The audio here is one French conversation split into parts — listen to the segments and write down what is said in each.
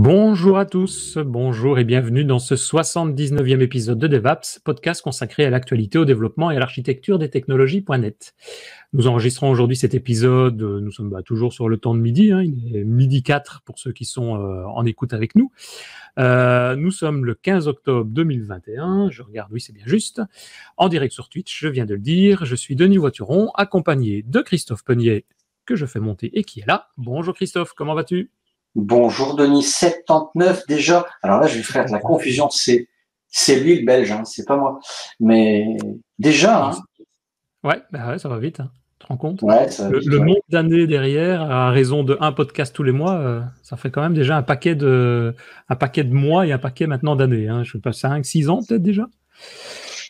Bonjour à tous, bonjour et bienvenue dans ce 79e épisode de DevApps, podcast consacré à l'actualité, au développement et à l'architecture des technologies.net. Nous enregistrons aujourd'hui cet épisode, nous sommes toujours sur le temps de midi, il est midi 4 pour ceux qui sont en écoute avec nous. Nous sommes le 15 octobre 2021, je regarde, oui c'est bien juste, en direct sur Twitch, je viens de le dire, je suis Denis Voituron, accompagné de Christophe Peunier, que je fais monter et qui est là. Bonjour Christophe, comment vas-tu ? Bonjour Denis, 79 déjà. Alors là, je vais faire de la confusion. C'est lui le Belge, c'est pas moi. Mais déjà, Ouais, ça va vite. Tu te rends compte ? Ouais, ça va vite, le nombre d'années derrière, à raison de un podcast tous les mois, ça fait quand même déjà un paquet de mois et un paquet maintenant d'années. Je sais pas, 5, 6 ans peut-être déjà.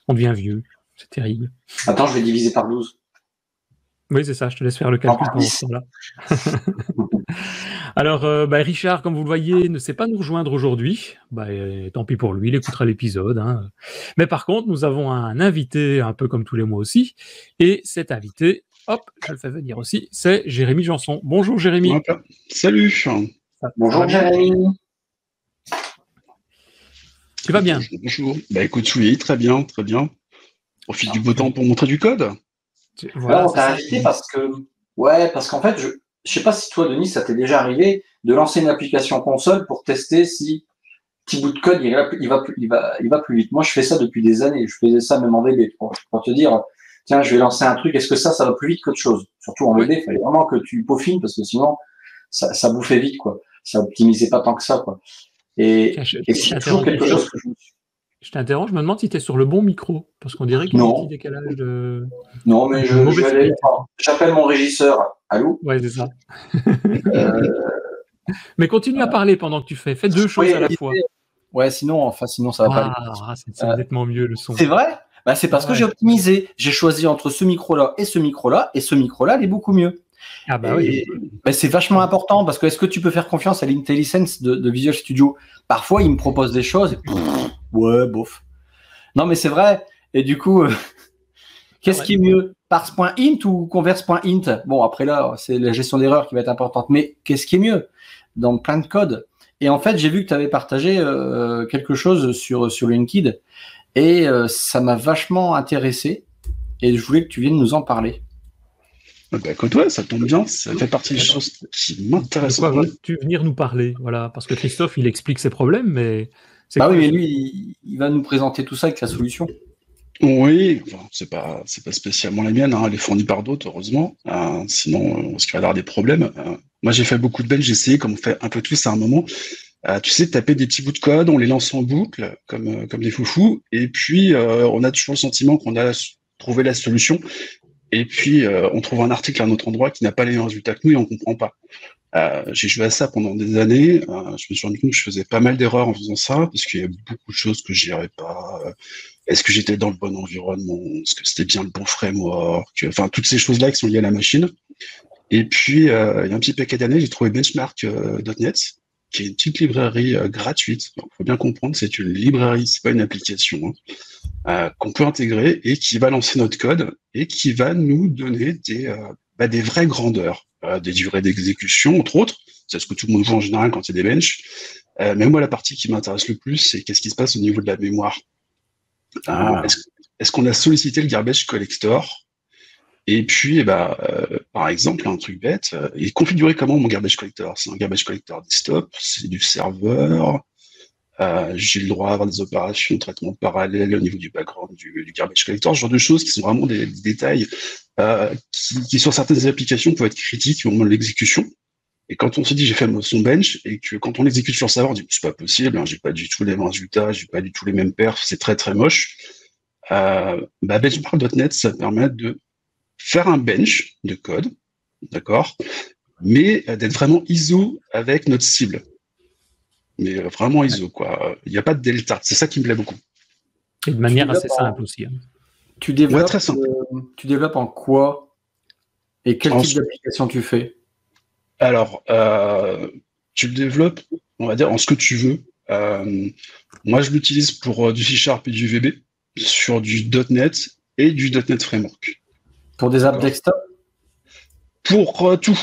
On devient vieux, c'est terrible. Attends, je vais diviser par 12. Oui, c'est ça, je te laisse faire le calcul pendant ce temps-là. Alors, Richard, comme vous le voyez, ne sait pas nous rejoindre aujourd'hui. Tant pis pour lui, il écoutera l'épisode. Mais par contre, nous avons un invité, un peu comme tous les mois aussi. Et cet invité, hop, je le fais venir aussi, c'est Jérémy Janson. Bonjour Jérémy. Salut. Bonjour Jérémy. Tu vas bien ? Bonjour. Écoute, oui, très bien, très bien. Profite du beau temps pour montrer du code. Voilà, on t'a invité parce qu'en fait, je sais pas si toi, Denis, ça t'est déjà arrivé de lancer une application console pour tester si petit bout de code il va plus vite. Moi, je fais ça depuis des années. Je faisais ça même en VB pour te dire, tiens, je vais lancer un truc. Est-ce que ça va plus vite qu'autre chose? Surtout en VB, il fallait vraiment que tu peaufines parce que sinon, ça bouffait vite, quoi. Ça optimisait pas tant que ça, quoi. Et c'est toujours quelque chose que je t'interromps, je me demande si tu es sur le bon micro, parce qu'on dirait qu'il y a un petit décalage de... Non, mais j'appelle mon régisseur. Allô ? Ouais, c'est ça. Mais continue à parler pendant que tu fais. Fais deux choses à la fois. Ouais, sinon ça va pas aller. C'est nettement mieux le son. C'est vrai ? C'est parce que j'ai optimisé. J'ai choisi entre ce micro-là, et ce micro-là, il est beaucoup mieux. Oui. C'est vachement important parce que est-ce que tu peux faire confiance à l'IntelliSense de Visual Studio ? Parfois, il me propose des choses et ouais, bof. Non, mais c'est vrai. Et du coup, qu'est-ce qui est mieux ? Parse.int ou converse.int ? Bon, après là, c'est la gestion d'erreur qui va être importante. Mais qu'est-ce qui est mieux ? Dans plein de code. Et en fait, j'ai vu que tu avais partagé quelque chose sur LinkedIn et ça m'a vachement intéressé et je voulais que tu viennes nous en parler. Écoute, ouais, ça tombe bien, ça fait partie des choses qui m'intéressent. De quoi vas-tu venir nous parler ? Voilà, parce que Christophe, il explique ses problèmes, mais... oui, mais lui, il va nous présenter tout ça avec la solution. Oui, c'est pas spécialement la mienne, elle est fournie par d'autres, heureusement. Sinon, on risquerait d'avoir des problèmes. Moi, j'ai fait beaucoup de bench, j'ai essayé, comme on fait un peu tous à un moment. Tu sais, taper des petits bouts de code, on les lance en boucle, comme des foufous, et puis on a toujours le sentiment qu'on a trouvé la solution, et puis on trouve un article à un autre endroit qui n'a pas les mêmes résultats que nous et on comprend pas. J'ai joué à ça pendant des années. Je me suis rendu compte que je faisais pas mal d'erreurs en faisant ça, parce qu'il y a beaucoup de choses que je gérais pas. Est-ce que j'étais dans le bon environnement? Est-ce que c'était bien le bon framework? Enfin, toutes ces choses-là qui sont liées à la machine. Et puis, il y a un petit paquet d'années, j'ai trouvé Benchmark.net, qui est une petite librairie gratuite. Il faut bien comprendre, c'est une librairie, c'est pas une application, qu'on peut intégrer et qui va lancer notre code et qui va nous donner des vraies grandeurs, des durées d'exécution, entre autres. C'est ce que tout le monde voit en général quand il y a des benches. Mais moi, la partie qui m'intéresse le plus, c'est qu'est-ce qui se passe au niveau de la mémoire. Est-ce qu'on a sollicité le garbage collector? Et puis, par exemple, un truc bête, il est configuré comment mon garbage collector? C'est un garbage collector desktop, c'est du serveur, j'ai le droit à avoir des opérations de traitement parallèle au niveau du background du garbage collector, ce genre de choses qui sont vraiment des détails qui, sur certaines applications, peuvent être critiques au moment de l'exécution. Et quand on se dit j'ai fait son bench et que quand on l'exécute sur le serveur, on dit c'est pas possible, j'ai pas du tout les mêmes résultats, j'ai pas du tout les mêmes perfs, c'est très très moche. Benchmark.net, ça permet de faire un bench de code, d'accord, mais d'être vraiment ISO avec notre cible. Mais vraiment ISO, quoi. Il n'y a pas de delta. C'est ça qui me plaît beaucoup. Et de manière assez simple aussi. Tu développes, très simple. Tu développes en quoi? Et quel type d'application tu fais? Alors, tu le développes, on va dire, en ce que tu veux. Moi, je l'utilise pour du C# et du VB, sur du .NET et du .NET Framework. Pour des apps desktop? Pour tout,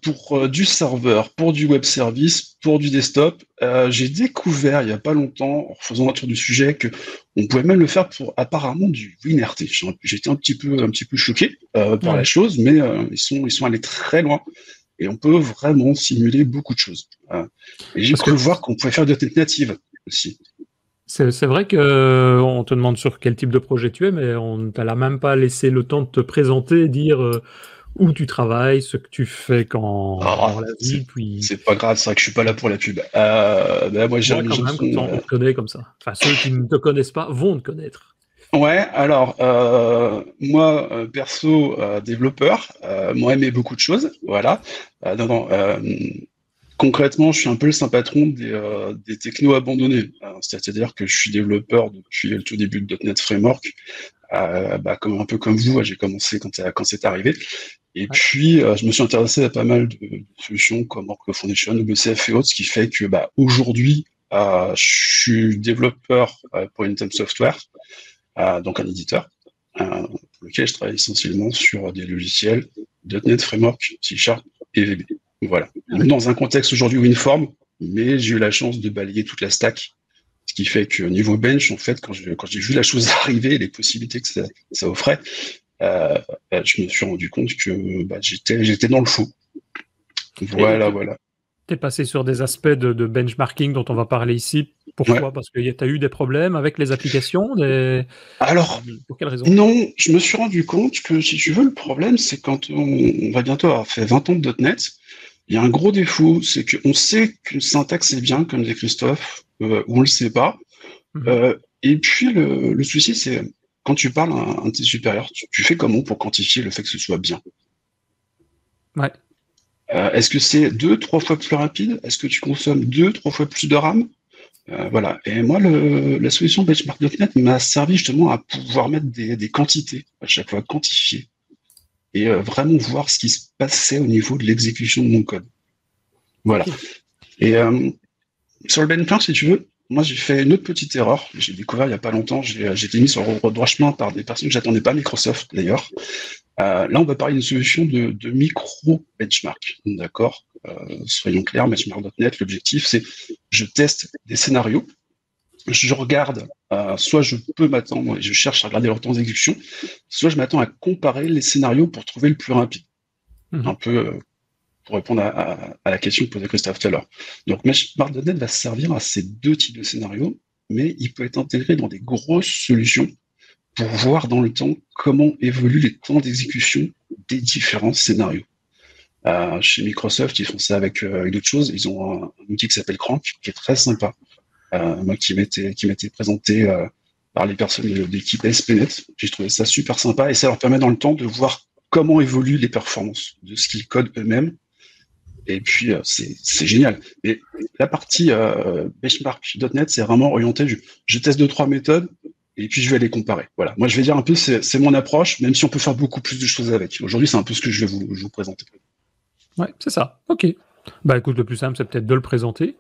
pour du serveur, pour du web service, pour du desktop, j'ai découvert il n'y a pas longtemps, en faisant un tour du sujet, que on pouvait même le faire pour apparemment du WinRT. J'étais un petit peu choqué par la chose, mais ils sont allés très loin et on peut vraiment simuler beaucoup de choses. Et j'ai cru voir qu'on pouvait faire de .NET native aussi. C'est vrai que on te demande sur quel type de projet tu es, mais on ne t'a même pas laissé le temps de te présenter, dire où tu travailles, ce que tu fais dans la vie. Puis... C'est pas grave, c'est vrai que je suis pas là pour la pub. Moi, j'ai quand même, comme ça, on te connaît comme ça. Enfin, ceux qui ne te connaissent pas vont te connaître. Ouais, alors moi perso développeur, moi aimé beaucoup de choses, voilà. Concrètement, je suis un peu le saint patron des technos abandonnés. C'est-à-dire que je suis développeur depuis le tout début de .NET Framework, un peu comme vous, j'ai commencé quand c'est arrivé. Et puis, je me suis intéressé à pas mal de solutions comme Oracle Foundation, WCF et autres, ce qui fait que aujourd'hui, je suis développeur pour Intem Software, donc un éditeur, pour lequel je travaille essentiellement sur des logiciels .NET Framework, C# et VB. Voilà. Dans un contexte aujourd'hui WinForm, mais j'ai eu la chance de balayer toute la stack, ce qui fait que niveau bench, en fait, quand j'ai vu la chose arriver, les possibilités que ça offrait, je me suis rendu compte que j'étais dans le faux. Voilà. Tu es passé sur des aspects de benchmarking dont on va parler ici. Pourquoi ? Parce que tu as eu des problèmes avec les applications Alors, pour quelle raison ? Non, je me suis rendu compte que, si tu veux, le problème, c'est quand on va bientôt avoir fait 20 ans de .NET, il y a un gros défaut, c'est qu'on sait qu'une syntaxe est bien, comme dit Christophe, ou on le sait pas. Et puis, le souci, c'est quand tu parles à un de tes supérieurs, tu fais comment pour quantifier le fait que ce soit bien ? Ouais. Est-ce que c'est 2-3 fois plus rapide ? Est-ce que tu consommes 2-3 fois plus de RAM ? Voilà. Et moi, la solution Benchmark.net m'a servi justement à pouvoir mettre des quantités à chaque fois, quantifier, et vraiment voir ce qui se passait au niveau de l'exécution de mon code. Voilà. Et sur le benchmark, si tu veux, moi j'ai fait une autre petite erreur. J'ai découvert il n'y a pas longtemps, j'ai été mis sur le droit chemin par des personnes que j'attendais pas, Microsoft d'ailleurs. Là, on va parler d'une solution de micro-benchmark, d'accord ? Soyons clairs, benchmark.net, l'objectif, c'est je teste des scénarios, je regarde, soit je peux m'attendre, et je cherche à regarder leur temps d'exécution, soit je m'attends à comparer les scénarios pour trouver le plus rapide. Un peu pour répondre à la question que posait Christophe tout à l'heure. Donc, benchmark.net va servir à ces deux types de scénarios, mais il peut être intégré dans des grosses solutions pour voir dans le temps comment évoluent les temps d'exécution des différents scénarios. Chez Microsoft, ils font ça avec d'autres choses. Ils ont un outil qui s'appelle Crank, qui est très sympa, moi qui m'était présenté par les personnes de l'équipe ASP.NET. J'ai trouvé ça super sympa et ça leur permet dans le temps de voir comment évoluent les performances de ce qu'ils codent eux-mêmes. Et puis, c'est génial. Et la partie benchmark.net, c'est vraiment orienté, je teste 2-3 méthodes, et puis je vais les comparer. Voilà. Moi, je vais dire un peu, c'est mon approche, même si on peut faire beaucoup plus de choses avec. Aujourd'hui, c'est un peu ce que je vais vous présenter. Ouais, c'est ça. Ok. Écoute, le plus simple, c'est peut-être de le présenter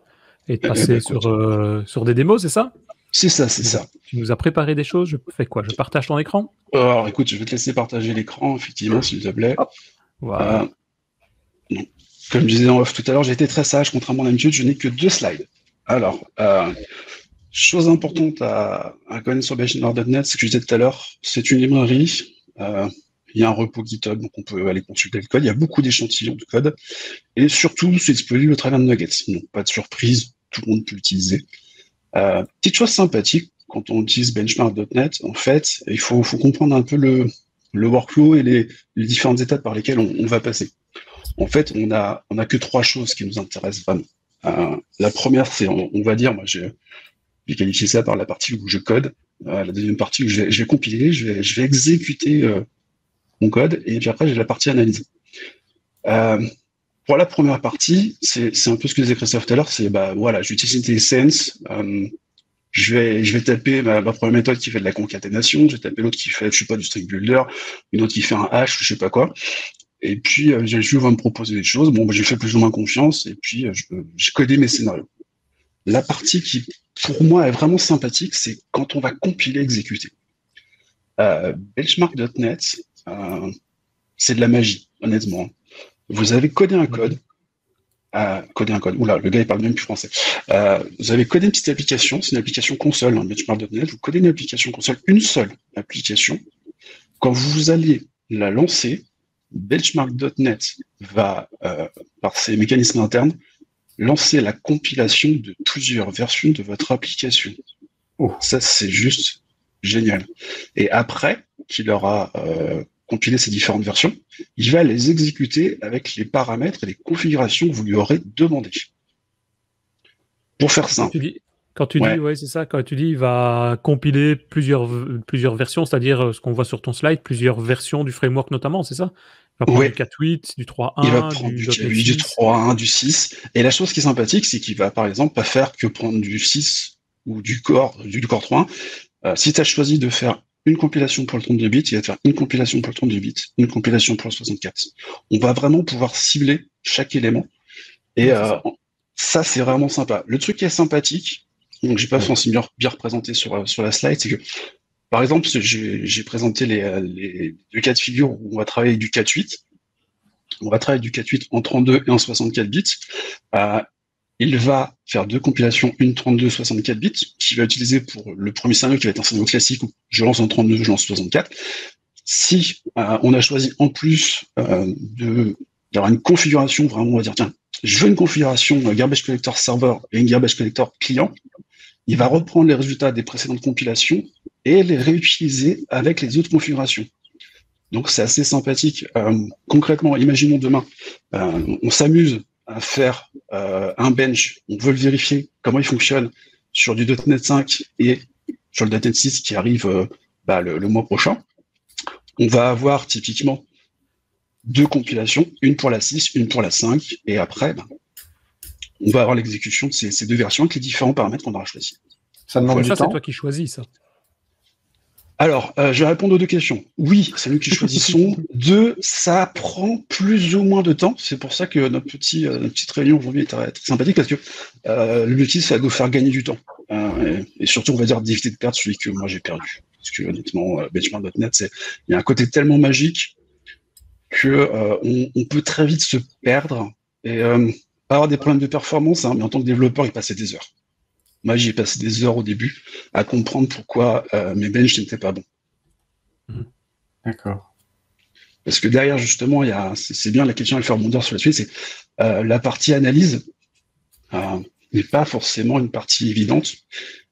et de passer sur des démos, c'est ça ? C'est ça. Tu nous as préparé des choses. Je fais quoi ? Je partage ton écran ? Alors, écoute, je vais te laisser partager l'écran, effectivement, s'il te plaît. Voilà. Comme je disais en off tout à l'heure, j'ai été très sage, contrairement à l'habitude, je n'ai que 2 slides. Alors, chose importante à connaître sur benchmark.net, c'est que je disais tout à l'heure, c'est une librairie, il y a un repo GitHub, donc on peut aller consulter le code, il y a beaucoup d'échantillons de code, et surtout, c'est disponible au travers de Nuggets, donc pas de surprise, tout le monde peut l'utiliser. Petite chose sympathique, quand on utilise benchmark.net, en fait, il faut comprendre un peu le workflow et les différentes étapes par lesquelles on va passer. En fait, on a que 3 choses qui nous intéressent vraiment. La première, c'est, on va dire, moi j'ai qualifié ça par la partie où je code. La deuxième partie où je vais compiler, je vais exécuter mon code, et puis après j'ai la partie analyse. Pour la première partie, c'est un peu ce que disait Christophe tout à l'heure, c'est voilà, j'utilise IntelliSense, je vais taper ma première méthode qui fait de la concaténation, je vais taper l'autre qui fait, je sais pas, du string builder, une autre qui fait un hash, je sais pas quoi. Et puis, je vais me proposer des choses. Bon, j'ai fait plus ou moins confiance, et puis j'ai codé mes scénarios. La partie qui, pour moi, est vraiment sympathique, c'est quand on va compiler, exécuter. Benchmark.net, c'est de la magie, honnêtement. vous avez codé un code. Oula, le gars il parle même plus français. Vous avez codé une petite application, c'est une application console, benchmark.net. Vous codez une application console, une seule application. Quand vous allez la lancer, benchmark.net va, par ses mécanismes internes, lancer la compilation de plusieurs versions de votre application. Ça, c'est juste génial. Et après qu'il aura compiler ces différentes versions, il va les exécuter avec les paramètres et les configurations que vous lui aurez demandées. Pour faire simple. Quand tu dis, ouais, c'est ça, quand tu dis, il va compiler plusieurs versions, c'est-à-dire ce qu'on voit sur ton slide, plusieurs versions du framework notamment, c'est ça? Il va prendre du 4.8, du 3.1, il va prendre du 3.1, du 6. Et la chose qui est sympathique, c'est qu'il va, par exemple, pas faire que prendre du 6 ou du Core 3.1. Si tu as choisi de faire une compilation pour le 32 bits, il va te faire une compilation pour le 32 bits, une compilation pour le 64. On va vraiment pouvoir cibler chaque élément. Et ça, c'est vraiment sympa. Le truc qui est sympathique, donc j'ai pas forcément bien représenté sur la slide, c'est que, par exemple, j'ai présenté les deux cas de figure où on va travailler du 4.8. On va travailler du 4.8 en 32 et en 64 bits. Il va faire deux compilations, une 32 64 bits, qu'il va utiliser pour le premier scénario qui va être un scénario classique où je lance en 32, je lance 64. Si on a choisi en plus d'avoir une configuration, vraiment on va dire, tiens, je veux une configuration garbage collector server et une garbage collector client, il va reprendre les résultats des précédentes compilations et les réutiliser avec les autres configurations. Donc c'est assez sympathique. Concrètement, imaginons demain, on s'amuse à faire un bench, on veut le vérifier, comment il fonctionne sur du .NET 5 et sur le .NET 6 qui arrive le mois prochain. On va avoir typiquement deux compilations, une pour la 6, une pour la 5, et après, on va avoir l'exécution de ces deux versions avec les différents paramètres qu'on aura choisis. Ça demande du temps. C'est toi qui choisis ça. Alors, je vais répondre aux deux questions. Oui, c'est nous qui choisissons. Deux, ça prend plus ou moins de temps. C'est pour ça que notre petite réunion aujourd'hui est très, très sympathique parce que l'objectif, c'est de nous faire gagner du temps. Et surtout, on va dire d'éviter de perdre celui que moi j'ai perdu. Parce que honnêtement, benchmark.net, il y a un côté tellement magique que on peut très vite se perdre et pas avoir des problèmes de performance, mais en tant que développeur, il passait des heures. Moi, j'y ai passé des heures au début à comprendre pourquoi mes benches n'étaient pas bons. D'accord. Parce que derrière, justement, c'est bien la question à faire rebondir sur la suite, c'est la partie analyse n'est pas forcément une partie évidente.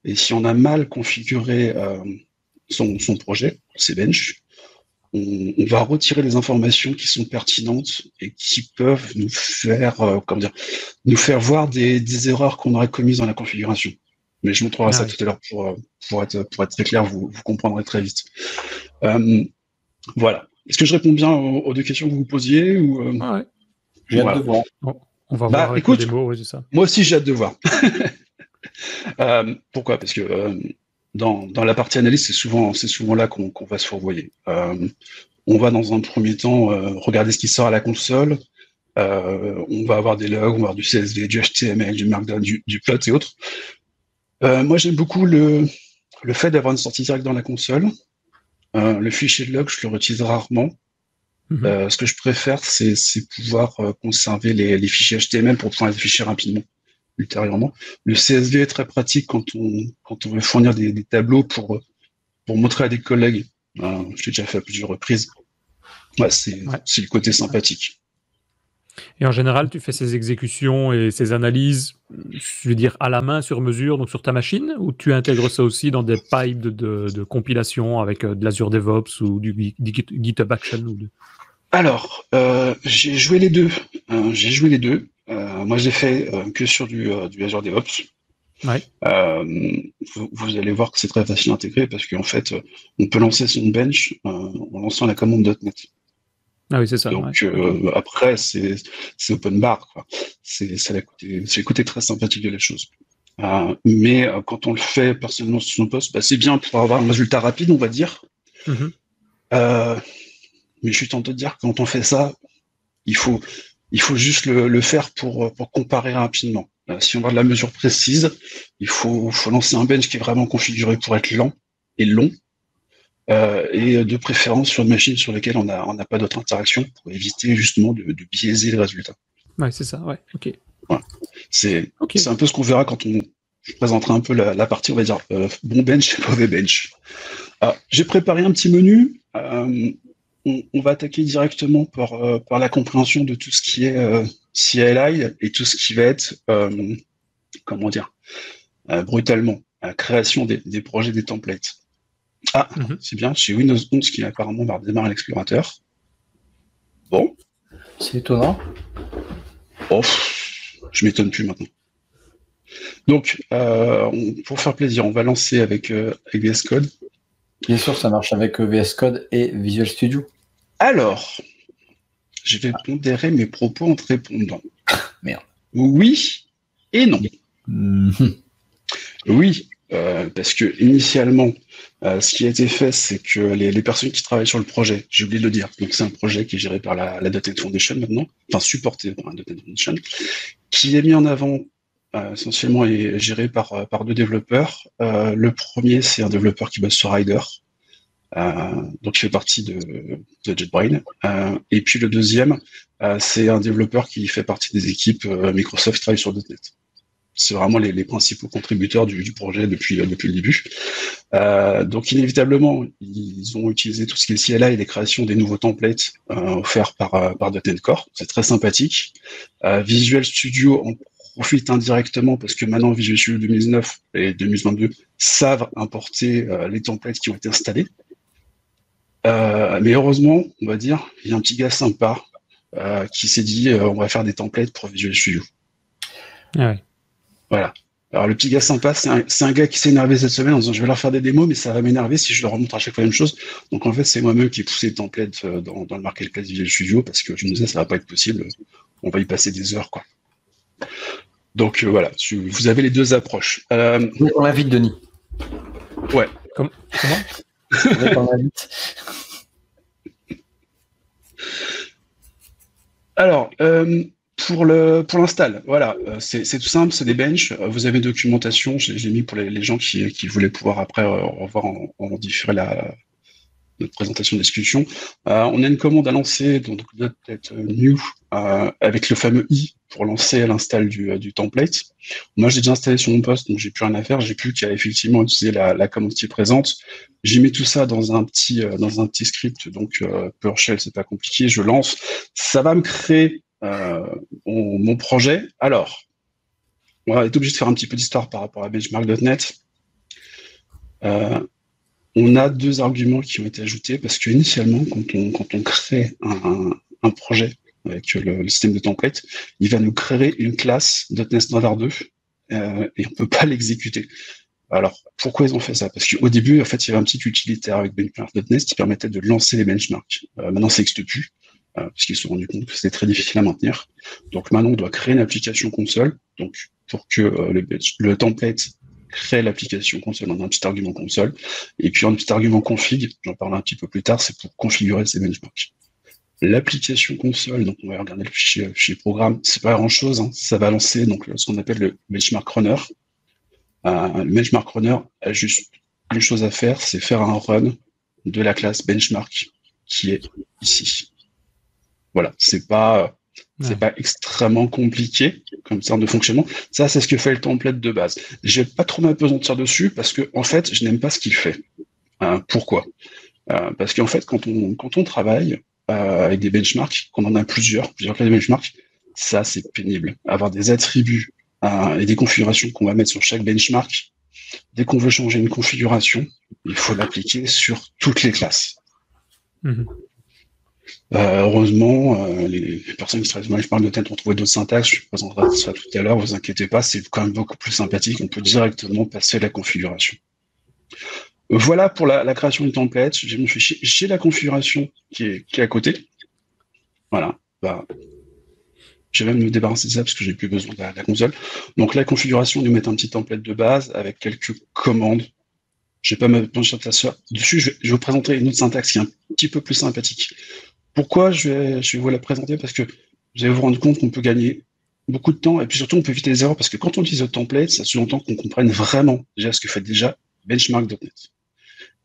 Et si on a mal configuré son projet, ses benches, on va retirer les informations qui sont pertinentes et qui peuvent nous faire, nous faire voir des erreurs qu'on aurait commises dans la configuration. Mais je montrerai ça tout à l'heure pour être très clair, vous comprendrez très vite. Voilà. Est-ce que je réponds bien aux deux questions que vous posiez ou ouais. J'ai hâte de voir. On va voir avec écoute, le démo, c'est ça. Moi aussi, j'ai hâte de voir. Pourquoi ? Parce que dans la partie analyse, c'est souvent là qu'on va se fourvoyer. On va dans un premier temps regarder ce qui sort à la console. On va avoir des logs, on va avoir du CSV, du HTML, du Markdown, du plot et autres. Moi, j'aime beaucoup le fait d'avoir une sortie directe dans la console. Le fichier de log, je le réutilise rarement. Ce que je préfère, c'est pouvoir conserver les fichiers HTML pour pouvoir les afficher rapidement ultérieurement. Le CSV est très pratique quand on veut fournir des tableaux pour montrer à des collègues. Je l'ai déjà fait à plusieurs reprises. C'est le côté sympathique. Et en général, tu fais ces exécutions et ces analyses, je veux dire, à la main, sur mesure, donc sur ta machine, ou tu intègres ça aussi dans des pipes de compilation avec de l'Azure DevOps ou du GitHub Action Alors, j'ai joué les deux. Moi, je l'ai fait que sur du Azure DevOps. Ouais. Vous allez voir que c'est très facile à intégrer parce qu'en fait, on peut lancer son bench en lançant la commande .NET. Ah oui, c'est ça. Donc après, c'est open bar, quoi. C'est le côté très sympathique de la chose. Mais quand on le fait personnellement sur son poste, c'est bien pour avoir un résultat rapide, on va dire. Mais je suis tenté de dire que quand on fait ça, il faut juste le faire pour comparer rapidement. Si on veut de la mesure précise, il faut lancer un bench qui est vraiment configuré pour être lent et long. et de préférence sur une machine sur laquelle on n'a pas d'autres interactions pour éviter justement de biaiser les résultats. Ouais, c'est ça, ouais, ok. Voilà. C'est un peu ce qu'on verra quand je présenterai un peu la partie, on va dire, bon bench et mauvais bench. Alors, j'ai préparé un petit menu. On va attaquer directement par la compréhension de tout ce qui est CLI et tout ce qui va être, comment dire, brutalement, la création des projets, des templates. C'est bien, chez Windows 11 qui apparemment va redémarrer l'explorateur. Bon. C'est étonnant. Oh, je m'étonne plus maintenant. Donc, pour faire plaisir, on va lancer avec VS Code. Bien sûr, ça marche avec VS Code et Visual Studio. Alors, je vais pondérer mes propos en te répondant. Merde. Oui et non. Oui, parce que initialement, ce qui a été fait, c'est que les personnes qui travaillent sur le projet, j'ai oublié de le dire, donc c'est un projet qui est géré par la .NET Foundation maintenant, enfin supporté par la .NET Foundation, qui est mis en avant essentiellement et géré par deux développeurs. Le premier, c'est un développeur qui bosse sur Rider, donc il fait partie de JetBrains. Et puis le deuxième, c'est un développeur qui fait partie des équipes Microsoft qui travaille sur .NET. C'est vraiment les principaux contributeurs du projet depuis le début. Donc inévitablement, ils ont utilisé tout ce qui est CLI et les créations des nouveaux templates offerts par .NET Core. C'est très sympathique. Visual Studio en profite indirectement parce que maintenant Visual Studio 2019 et 2022 savent importer les templates qui ont été installés. Mais heureusement, on va dire, il y a un petit gars sympa qui s'est dit on va faire des templates pour Visual Studio. Ah ouais. Voilà. Alors le petit gars sympa, c'est un gars qui s'est énervé cette semaine en disant je vais leur faire des démos, mais ça va m'énerver si je leur remontre à chaque fois la même chose. Donc en fait, c'est moi-même qui ai poussé les templates dans le marketplace Visual Studio parce que je me disais ça va pas être possible, on va y passer des heures quoi. Donc voilà, vous avez les deux approches. On l'invite Denis. Ouais. Comment On l'invite. Alors, pour l'install, voilà, c'est tout simple, c'est des benches. Vous avez documentation, j'ai mis pour les gens qui voulaient pouvoir après revoir en différé notre présentation de discussion. On a une commande à lancer, donc peut-être new, avec le fameux i pour lancer l'install du template. Moi, j'ai déjà installé sur mon poste, donc j'ai plus rien à faire. J'ai plus qu'à effectivement utiliser la commande qui est présente. J'ai mis tout ça dans un petit script, donc PowerShell, c'est pas compliqué. Je lance, ça va me créer mon projet. Alors, on va être obligé de faire un petit peu d'histoire par rapport à benchmark.net. On a deux arguments qui ont été ajoutés parce que initialement, quand on crée un projet avec le système de template, il va nous créer une classe .NET Standard 2 et on peut pas l'exécuter. Alors, pourquoi ils ont fait ça? Parce qu'au début, en fait, il y avait un petit utilitaire avec benchmark.net qui permettait de lancer les benchmarks. Maintenant, ça n'existe plus parce qu'ils se sont rendus compte que c'était très difficile à maintenir. Donc maintenant, on doit créer une application console. Donc, pour que le template crée l'application console en un petit argument console. Et puis, un petit argument config, j'en parle un petit peu plus tard, c'est pour configurer ces benchmarks. L'application console, donc on va regarder le fichier programme, c'est pas grand chose, hein. Ça va lancer donc ce qu'on appelle le benchmark runner. Le benchmark runner a juste une chose à faire, c'est faire un run de la classe benchmark qui est ici. Voilà, c'est pas extrêmement compliqué comme sorte de fonctionnement. Ça, c'est ce que fait le template de base. Je vais pas trop m'apesantir dessus parce que en fait, je n'aime pas ce qu'il fait. Pourquoi? Parce qu'en fait, quand on travaille avec des benchmarks, qu'on en a plusieurs classes de benchmarks, ça c'est pénible. Avoir des attributs et des configurations qu'on va mettre sur chaque benchmark. Dès qu'on veut changer une configuration, il faut l'appliquer sur toutes les classes. Heureusement, les personnes qui travaillent sur benchmark de tête ont trouvé d'autres syntaxes. Je présenterai ça tout à l'heure. Vous inquiétez pas, c'est quand même beaucoup plus sympathique. On peut directement passer la configuration. Voilà pour la création du template. J'ai mon fichier, j'ai la configuration qui est à côté. Voilà. Je vais même me débarrasser de ça parce que j'ai plus besoin de la console. Donc la configuration, nous mettre un petit template de base avec quelques commandes. Je vais pas me pencher dessus. Je vais vous présenter une autre syntaxe qui est un petit peu plus sympathique. Pourquoi je vais vous la présenter? Parce que vous allez vous rendre compte qu'on peut gagner beaucoup de temps et puis surtout on peut éviter les erreurs parce que quand on utilise le template, ça sous-entend qu'on comprenne vraiment déjà ce que fait déjà benchmark.net.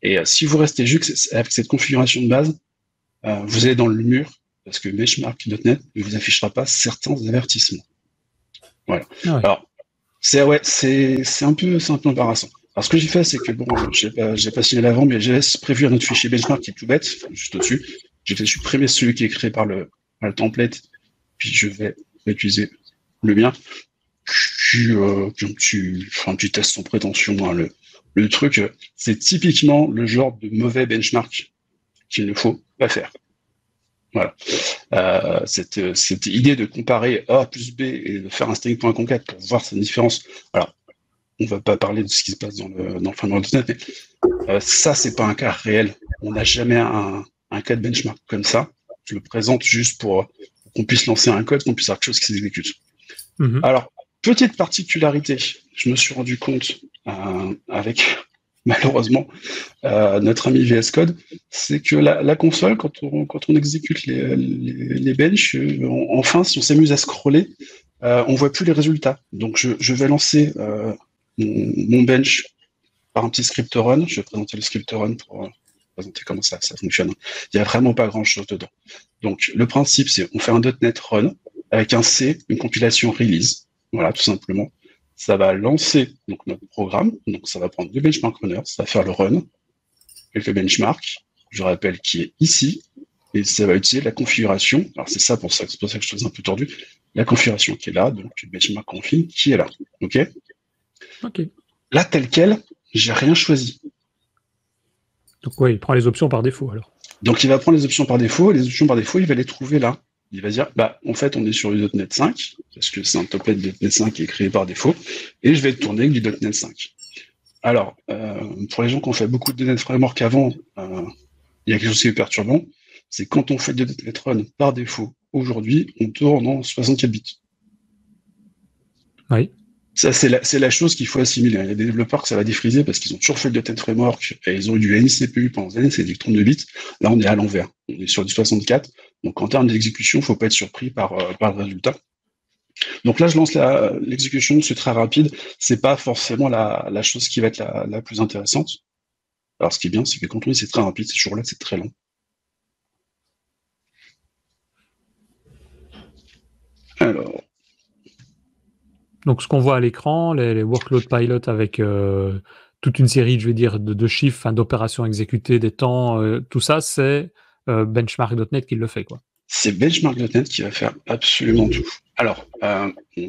Et si vous restez juste avec cette configuration de base, vous allez dans le mur parce que benchmark.net ne vous affichera pas certains avertissements. Voilà. Ah ouais. Alors, c'est un peu embarrassant. Alors, ce que j'ai fait, c'est que bon, j'ai pas signé l'avant, mais j'ai prévu un autre fichier benchmark qui est tout bête, juste au-dessus. J'ai fait supprimer celui qui est créé par le template, puis je vais utiliser le mien. Un petit test sans prétention. Hein, le truc, c'est typiquement le genre de mauvais benchmark qu'il ne faut pas faire. Voilà. Cette idée de comparer A plus B et de faire un string point concat pour voir sa différence. Alors, on va pas parler de ce qui se passe dans le framework.net, mais ça, c'est pas un cas réel. On n'a jamais un cas de benchmark comme ça. Je le présente juste pour qu'on puisse lancer un code, qu'on puisse avoir quelque chose qui s'exécute. Alors, petite particularité, je me suis rendu compte avec malheureusement notre ami VS Code, c'est que la console, quand on exécute les benches, enfin, si on s'amuse à scroller, on voit plus les résultats. Donc, je vais lancer mon bench par un petit script run. Je vais présenter le script run pour présenter comment ça fonctionne. Il n'y a vraiment pas grand-chose dedans. Donc, le principe, c'est on fait un .NET run avec un C, une compilation release. Voilà, tout simplement. Ça va lancer donc notre programme. Donc, ça va prendre le benchmark runner, ça va faire le run avec le benchmark, je rappelle, qui est ici. Et ça va utiliser la configuration. Alors, c'est pour ça que je trouve un peu tordu. La configuration qui est là, donc le benchmark config qui est là. OK. Là, tel quel, j'ai rien choisi. Donc, ouais, il prend les options par défaut, alors. Donc, il va prendre les options par défaut. Les options par défaut, il va les trouver là. Il va dire, en fait, on est sur du .NET 5, parce que c'est un template de .NET 5 qui est créé par défaut, et je vais tourner avec du .NET 5. Alors, pour les gens qui ont fait beaucoup de .NET Framework avant, il y a quelque chose qui est perturbant, c'est quand on fait du .NET Run par défaut, aujourd'hui, on tourne en 64 bits. Oui. Ça, c'est la chose qu'il faut assimiler. Il y a des développeurs que ça va défriser parce qu'ils ont toujours fait le .NET Framework et ils ont eu du NCPU pendant des années, c'est des 32 bits. Là, on est à l'envers. On est sur du 64. Donc, en termes d'exécution, il ne faut pas être surpris par le résultat. Donc là, je lance l'exécution, c'est très rapide. C'est pas forcément la chose qui va être la plus intéressante. Alors, ce qui est bien, c'est que quand on dit c'est très rapide, ces jours-là, c'est très long. Alors. Donc, ce qu'on voit à l'écran, les workload pilot avec toute une série, je vais dire, de chiffres, d'opérations exécutées, des temps, tout ça, c'est benchmark.net qui le fait, quoi. C'est benchmark.net qui va faire absolument tout. Alors, je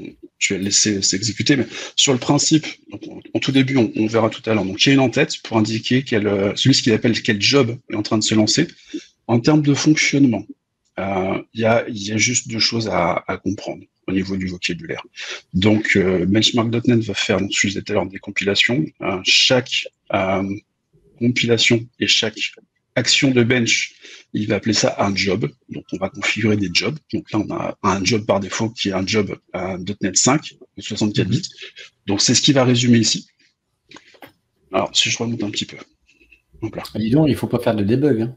vais le laisser s'exécuter, mais sur le principe, donc, en tout début, on verra tout à l'heure. Donc, il y a une en-tête pour indiquer celui qu'il appelle quel job est en train de se lancer. En termes de fonctionnement, il y a juste deux choses à comprendre au niveau du vocabulaire. Donc, benchmark.net va faire, donc, je disais tout à l'heure, des compilations. Chaque compilation et chaque action de bench, il va appeler ça un job. Donc, on va configurer des jobs. Donc là, on a un job par défaut qui est un job .NET 5, de 64 bits. Donc, c'est ce qui va résumer ici. Alors, si je remonte un petit peu. Donc là. Dis donc, il ne faut pas faire de debug. Hein.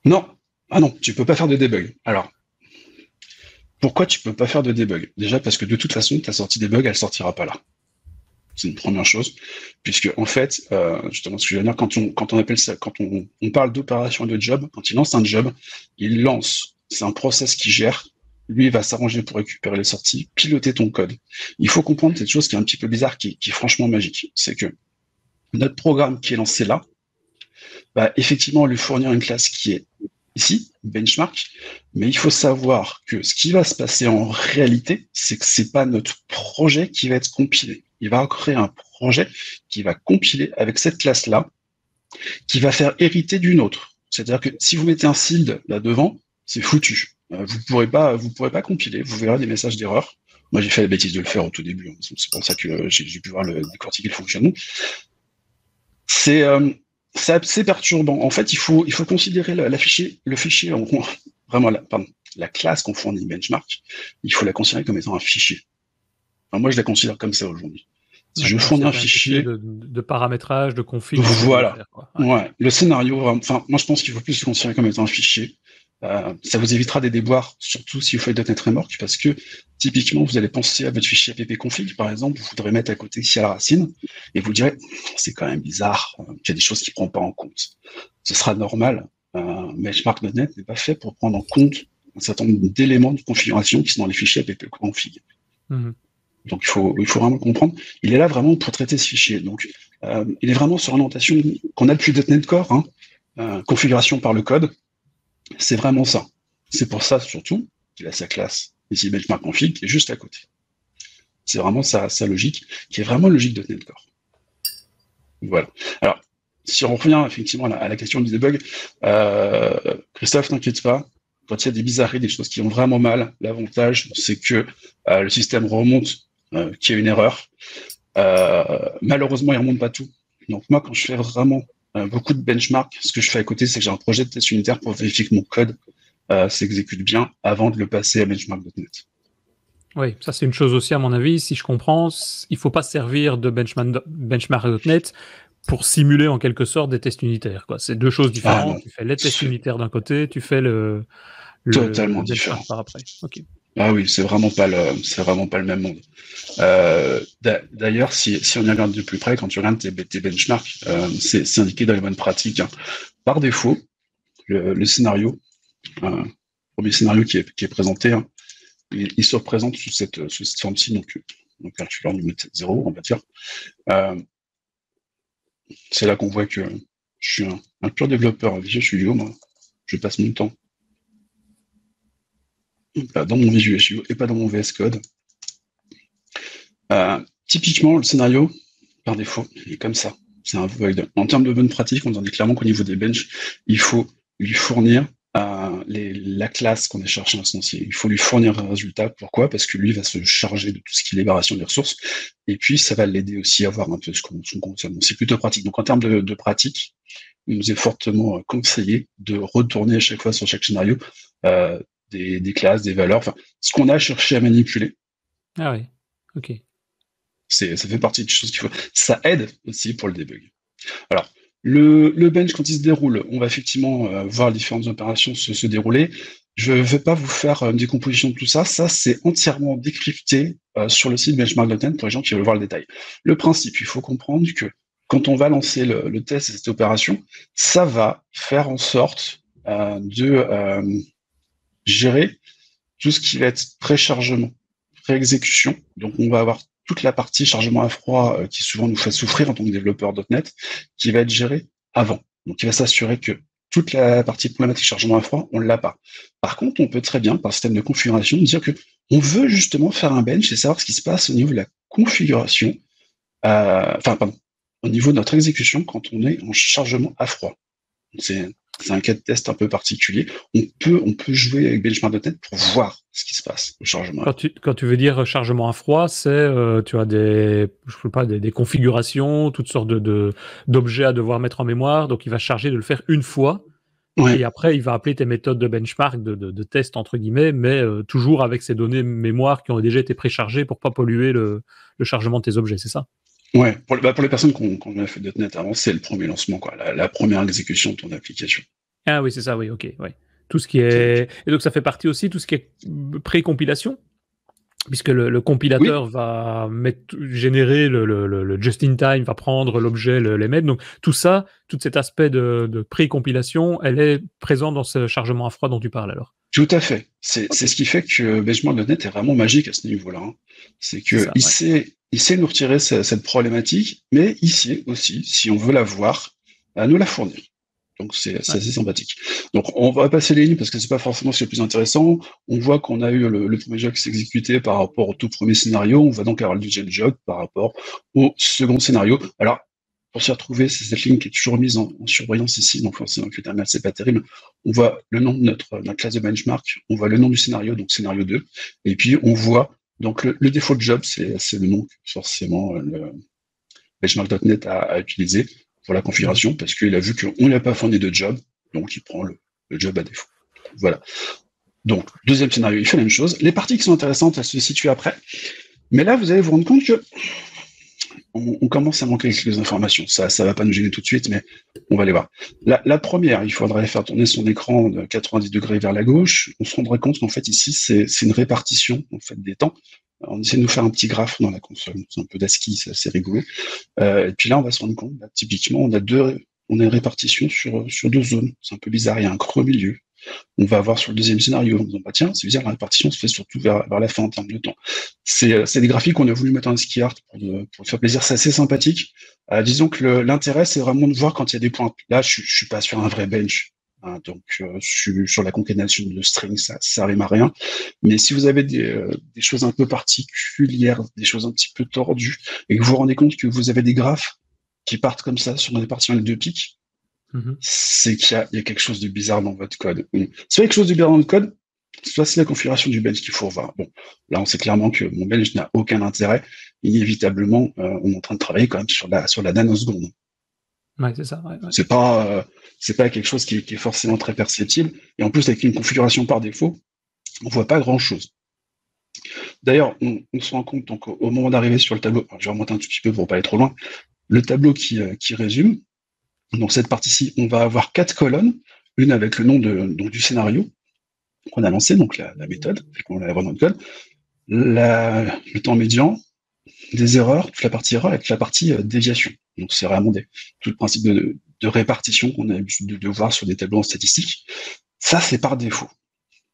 Non. Ah non, tu peux pas faire de debug. Alors, pourquoi tu peux pas faire de debug? Déjà parce que de toute façon, ta sortie debug, elle sortira pas là. C'est une première chose, puisque en fait, justement, ce que je veux dire, quand on appelle ça, quand on parle d'opération de job, quand il lance un job, il lance, c'est un process qui gère, lui il va s'arranger pour récupérer les sorties, piloter ton code. Il faut comprendre cette chose qui est un petit peu bizarre, qui est franchement magique, c'est que notre programme qui est lancé là, va effectivement lui fournir une classe qui est ici, benchmark, mais il faut savoir que ce qui va se passer en réalité, c'est que c'est pas notre projet qui va être compilé. Il va créer un projet qui va compiler avec cette classe-là, qui va faire hériter d'une autre. C'est-à-dire que si vous mettez un tilde là devant, c'est foutu. Vous pourrez pas compiler. Vous verrez des messages d'erreur. Moi, j'ai fait la bêtise de le faire au tout début. C'est pour ça que j'ai pu voir décortiquer le fonctionnement. C'est assez perturbant. En fait, il faut considérer le fichier, vraiment la classe qu'on fournit benchmark, il faut la considérer comme étant un fichier. Enfin, moi, je la considère comme ça aujourd'hui. Si je fournis un fichier de paramétrage, de config. Voilà. Ouais. Le scénario, enfin, moi, je pense qu'il faut plus le considérer comme étant un fichier. Ça vous évitera des déboires, surtout si vous faites .NET Framework, parce que typiquement, vous allez penser à votre fichier appconfig, par exemple, vous voudrez mettre à côté ici à la racine, et vous direz, c'est quand même bizarre, qu'il y a des choses qui ne prend pas en compte. Ce sera normal, Benchmark.NET n'est pas fait pour prendre en compte un certain nombre d'éléments de configuration qui sont dans les fichiers appconfig. Donc il faut vraiment comprendre, il est là vraiment pour traiter ce fichier. Donc il est vraiment sur l'orientation qu'on a depuis .NET Core, configuration par le code. C'est vraiment ça. C'est pour ça, surtout, qu'il a sa classe, ici benchmark config, qui est juste à côté. C'est vraiment sa logique, qui est vraiment logique de .NET Core. Voilà. Alors, si on revient effectivement à la question du debug, Christophe, t'inquiète pas, quand il y a des bizarreries, des choses qui vont vraiment mal, l'avantage, c'est que le système remonte qu'il y a une erreur. Malheureusement, il ne remonte pas tout. Donc moi, quand je fais vraiment beaucoup de benchmark, ce que je fais à côté, c'est que j'ai un projet de test unitaire pour vérifier que mon code s'exécute bien avant de le passer à benchmark.net. Oui, ça c'est une chose aussi à mon avis, si je comprends, il ne faut pas servir de benchmark.net pour simuler en quelque sorte des tests unitaires, quoi. C'est deux choses différentes. Tu fais les tests unitaires d'un côté, tu fais le totalement différent par après. Okay. Ah oui, c'est vraiment pas le même monde. D'ailleurs, si on y regarde de plus près, quand tu regardes tes benchmarks, c'est indiqué dans les bonnes pratiques. Par défaut, le scénario, premier scénario qui est présenté, il se représente sous cette forme-ci, donc calculeur numéro 0, on va dire. C'est là qu'on voit que je suis un pur développeur Visual Studio, moi. Je passe mon temps dans mon Visual Studio et pas dans mon VS Code. Typiquement, le scénario, par défaut, il est comme ça. C'est un void. En termes de bonne pratique, on dit clairement qu'au niveau des benches, il faut lui fournir la classe qu'on est cherché à instancier. Il faut lui fournir un résultat. Pourquoi ? Parce que lui va se charger de tout ce qui est libération des ressources. Et puis, ça va l'aider aussi à voir un peu ce qu'on consomme. Donc, c'est plutôt pratique. Donc, en termes de pratique, il nous est fortement conseillé de retourner à chaque fois sur chaque scénario des classes, des valeurs, enfin, ce qu'on a cherché à manipuler. Ah oui, ok. Ça fait partie des choses qu'il faut. Ça aide aussi pour le debug. Alors, le bench, quand il se déroule, on va effectivement voir les différentes opérations se dérouler. Je ne vais pas vous faire une décomposition de tout ça. Ça, c'est entièrement décrypté sur le site benchmark.net pour les gens qui veulent voir le détail. Le principe, il faut comprendre que quand on va lancer le test et cette opération, ça va faire en sorte de gérer tout ce qui va être préchargement, pré-exécution. Donc, on va avoir toute la partie chargement à froid qui souvent nous fait souffrir en tant que développeur .NET, qui va être gérée avant. Donc, il va s'assurer que toute la partie problématique chargement à froid, on ne l'a pas. Par contre, on peut très bien, par système de configuration, dire que on veut justement faire un bench et savoir ce qui se passe au niveau de la configuration, au niveau de notre exécution quand on est en chargement à froid. C'est un cas de test un peu particulier. On peut jouer avec benchmark.net pour voir ce qui se passe au chargement. Quand tu veux dire chargement à froid, c'est tu as des configurations, toutes sortes d'objets à devoir mettre en mémoire. Donc il va charger de le faire une fois. Ouais. Et après, il va appeler tes méthodes de benchmark, de test entre guillemets, mais toujours avec ces données mémoire qui ont déjà été préchargées pour pas polluer le chargement de tes objets, c'est ça? Ouais, pour les personnes qui ont fait .NET avant, c'est le premier lancement, quoi, la première exécution de ton application. Ah oui, c'est ça, oui, ok. Ouais. Tout ce qui est... Et donc ça fait partie aussi, tout ce qui est pré-compilation, puisque le compilateur va générer le just-in-time, va prendre l'objet, les mettre. Donc tout ça, tout cet aspect de pré-compilation, elle est présente dans ce chargement à froid dont tu parles alors. Tout à fait. C'est ce qui fait que benchmark.net est vraiment magique à ce niveau-là. C'est que il sait nous retirer cette problématique, mais il sait aussi, si on veut la voir, à nous la fournir. Donc c'est assez sympathique. Donc on va passer les lignes parce que c'est pas forcément ce qui est le plus intéressant. On voit qu'on a eu le premier job qui s'est exécuté par rapport au tout premier scénario. On va donc avoir le deuxième job par rapport au second scénario. Alors pour s'y retrouver, c'est cette ligne qui est toujours mise en surbrillance ici, donc forcément que le terminal c'est pas terrible. On voit le nom de notre classe de benchmark, on voit le nom du scénario, donc scénario 2, et puis on voit donc le défaut de job, c'est le nom que forcément le benchmark.net a utilisé pour la configuration, parce qu'il a vu qu'on ne lui a pas fourni de job, donc il prend le job à défaut. Voilà. Donc, deuxième scénario, il fait la même chose. Les parties qui sont intéressantes, elles se situent après. Mais là, vous allez vous rendre compte que on commence à manquer quelques informations. Ça va pas nous gêner tout de suite, mais on va les voir. La première, il faudrait faire tourner son écran de 90 degrés vers la gauche. On se rendrait compte qu'en fait, ici, c'est une répartition en fait, des temps. On essaie de nous faire un petit graphe dans la console. C'est un peu d'ASCII, c'est assez rigolo. Et puis là, on va se rendre compte, là, typiquement, on a une répartition sur 2 zones. C'est un peu bizarre, il y a un creux au milieu. On va avoir sur le deuxième scénario en disant, bah tiens, c'est bizarre, la répartition se fait surtout vers la fin en termes de temps. C'est des graphiques qu'on a voulu mettre en ASCII art pour faire plaisir, c'est assez sympathique. Disons que l'intérêt, c'est vraiment de voir quand il y a des points. Là, je suis pas sur un vrai bench. Hein, donc, je suis sur la concaténation de strings, ça rime à rien. Mais si vous avez des choses un peu particulières, des choses un petit peu tordues, et que vous vous rendez compte que vous avez des graphes qui partent comme ça sur des partitions avec 2 pics, c'est qu'il y a quelque chose de bizarre dans votre code. Soit quelque chose de bizarre dans votre code, soit c'est la configuration du bench qu'il faut revoir. Bon, là, on sait clairement que mon bench n'a aucun intérêt. Inévitablement, on est en train de travailler quand même sur la nanoseconde. Ouais, c'est ça. Ouais. C'est pas quelque chose qui est forcément très perceptible. Et en plus, avec une configuration par défaut, on voit pas grand-chose. D'ailleurs, on se rend compte, donc, au moment d'arriver sur le tableau, alors, je vais remonter un tout petit peu pour pas aller trop loin, le tableau qui résume. Donc cette partie-ci, on va avoir 4 colonnes, une avec le nom donc, du scénario qu'on a lancé, donc la méthode, qu'on va avoir dans le code, le temps médian, des erreurs, toute la partie erreur et toute la partie déviation. Donc c'est vraiment tout le principe de répartition qu'on a l'habitude de voir sur des tableaux en statistique. Ça, c'est par défaut.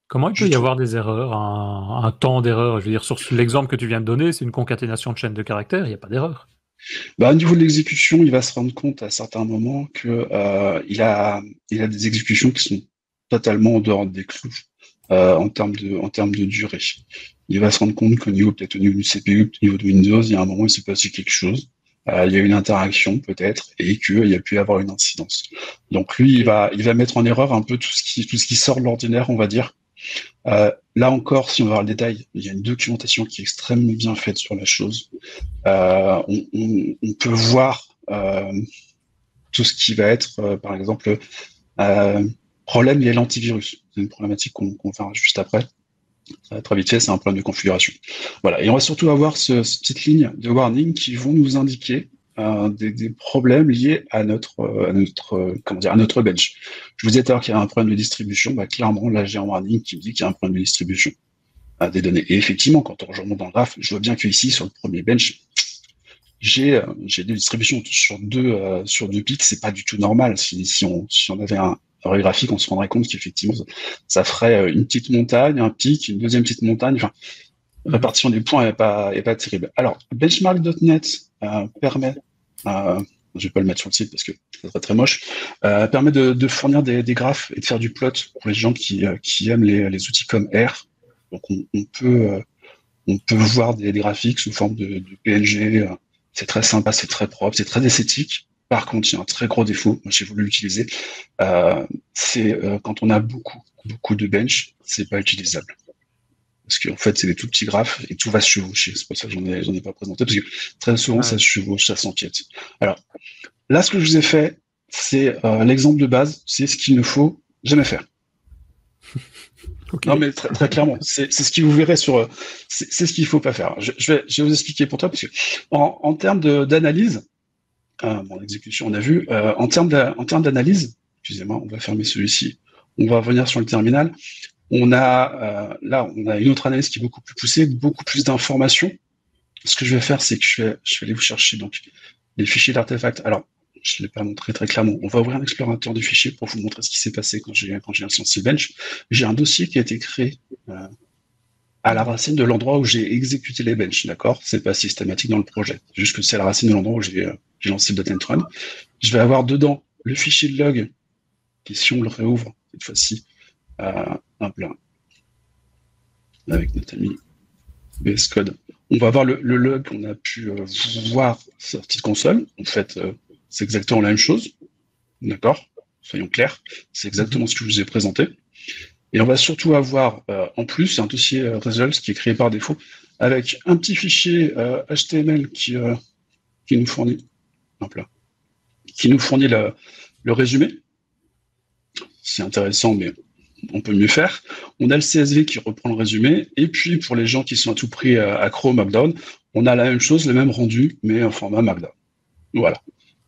Comment il peut y avoir des erreurs, un temps d'erreur? Je veux dire, sur l'exemple que tu viens de donner, c'est une concaténation de chaînes de caractères, il n'y a pas d'erreur. Au niveau de l'exécution, il va se rendre compte à certains moments que il a des exécutions qui sont totalement en dehors des clous en termes de durée. Il va se rendre compte qu'au niveau peut-être au niveau du CPU, au niveau de Windows, il y a un moment où il s'est passé quelque chose. Il y a une interaction peut-être et qu'il y a pu avoir une incidence. Donc lui, il va mettre en erreur un peu tout ce qui sort de l'ordinaire, on va dire. Là encore, si on va voir le détail, il y a une documentation qui est extrêmement bien faite sur la chose. On peut voir tout ce qui va être, par exemple, problème lié à l'antivirus. C'est une problématique qu'on verra juste après. Très vite fait, c'est un problème de configuration. Voilà. Et on va surtout avoir ces petites lignes de warning qui vont nous indiquer des problèmes liés à notre bench. Je vous disais tout à l'heure qu'il y a un problème de distribution. Clairement, là, j'ai un warning qui me dit qu'il y a un problème de distribution des données. Et effectivement, quand je remonte dans le graphe, je vois bien qu'ici, sur le premier bench, j'ai des distributions sur deux pics. C'est pas du tout normal. Si on avait un ré graphique, on se rendrait compte qu'effectivement, ça ferait une petite montagne, un pic, une deuxième petite montagne. Enfin, la répartition des points est pas terrible. Alors, benchmark.net permet, je vais pas le mettre sur le site parce que ça serait très moche, permet de fournir des graphes et de faire du plot pour les gens qui aiment les outils comme R. Donc, on peut voir des graphiques sous forme de PNG. C'est très sympa, c'est très propre, c'est très esthétique. Par contre, il y a un très gros défaut. Moi, j'ai voulu l'utiliser. C'est quand on a beaucoup de bench, c'est pas utilisable. Parce qu'en fait, c'est des tout petits graphes et tout va se chevaucher. C'est pour ça que j'en ai pas présenté, parce que très souvent, ça se chevauche, ça s'empiète. Alors, là, ce que je vous ai fait, c'est l'exemple de base, c'est ce qu'il ne faut jamais faire. Okay. Non, mais très clairement, c'est ce que vous verrez c'est ce qu'il faut pas faire. Je vais vous expliquer pour toi, parce que en termes d'analyse, l'exécution, on a vu, en termes d'analyse, excusez-moi, on va fermer celui-ci, on va revenir sur le terminal. On a une autre analyse qui est beaucoup plus poussée, beaucoup plus d'informations. Ce que je vais faire, c'est que je vais aller vous chercher donc les fichiers d'artefacts. Alors, je ne l'ai pas montré très clairement. On va ouvrir un explorateur de fichiers pour vous montrer ce qui s'est passé quand j'ai lancé Bench. J'ai un dossier qui a été créé à la racine de l'endroit où j'ai exécuté les benches, d'accord? C'est pas systématique dans le projet. C'est juste que c'est à la racine de l'endroit où j'ai lancé le .NET Run. Je vais avoir dedans le fichier de log, qui si on le réouvre, cette fois-ci, hop là, avec notre ami VS Code, on va avoir le log qu'on a pu voir sorti de console. En fait, c'est exactement la même chose, d'accord? Soyons clairs, c'est exactement ce que je vous ai présenté. Et on va surtout avoir, en plus, un dossier results qui est créé par défaut, avec un petit fichier HTML qui nous fournit, hop là, qui nous fournit le résumé. C'est intéressant, mais on peut mieux faire. On a le CSV qui reprend le résumé. Et puis, pour les gens qui sont à tout prix accro Markdown, on a la même chose, le même rendu, mais en format Markdown. Voilà.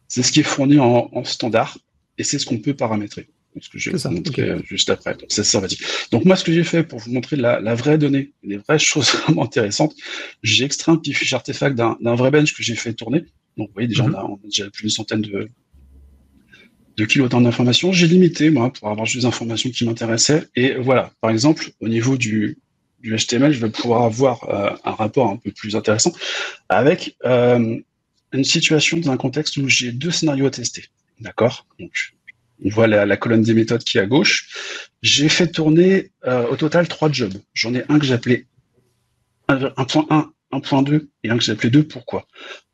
C'est ce qui est fourni en standard et c'est ce qu'on peut paramétrer. Ce que je vais vous montrer juste après. Donc, c'est sympathique. Donc, moi, ce que j'ai fait pour vous montrer la vraie donnée, les vraies choses vraiment intéressantes, j'ai extrait un petit fichier artefact d'un vrai bench que j'ai fait tourner. Donc, vous voyez, déjà, on a déjà plus d'une centaine de kilos d'informations. J'ai limité, moi, pour avoir juste des informations qui m'intéressaient. Et voilà. Par exemple, au niveau du HTML, je vais pouvoir avoir un rapport un peu plus intéressant avec une situation dans un contexte où j'ai 2 scénarios à tester. D'accord? Donc, on voit la colonne des méthodes qui est à gauche. J'ai fait tourner au total 3 jobs. J'en ai un que j'appelais 1.1, 1.2 et un que j'appelais 2. Pourquoi?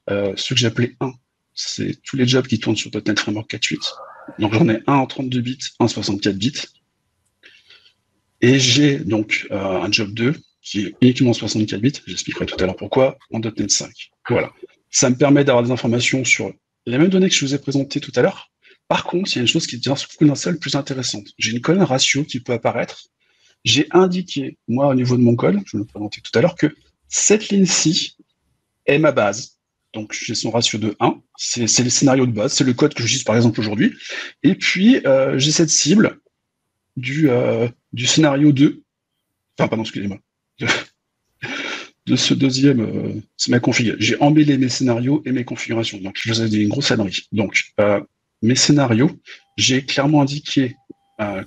Ceux que j'appelais 1, c'est tous les jobs qui tournent sur .NET Framework 4.8. Donc j'en ai un en 32 bits, un en 64 bits. Et j'ai donc un job 2 qui est uniquement en 64 bits. J'expliquerai tout à l'heure pourquoi, en .NET 5. Voilà. Ça me permet d'avoir des informations sur les mêmes données que je vous ai présentées tout à l'heure. Par contre, il y a une chose qui devient d'un seul plus intéressante. J'ai une colonne ratio qui peut apparaître. J'ai indiqué, moi, au niveau de mon code, je vous l'ai présenté tout à l'heure, que cette ligne-ci est ma base. Donc, j'ai son ratio de 1. C'est le scénario de base. C'est le code que j'utilise, par exemple, aujourd'hui. Et puis, j'ai cette cible du scénario 2. Enfin, pardon, excusez-moi. De ce deuxième, c'est ma config. J'ai embellé mes scénarios et mes configurations. Donc, je vous ai dit une grosse ânerie. Donc, mes scénarios, j'ai clairement indiqué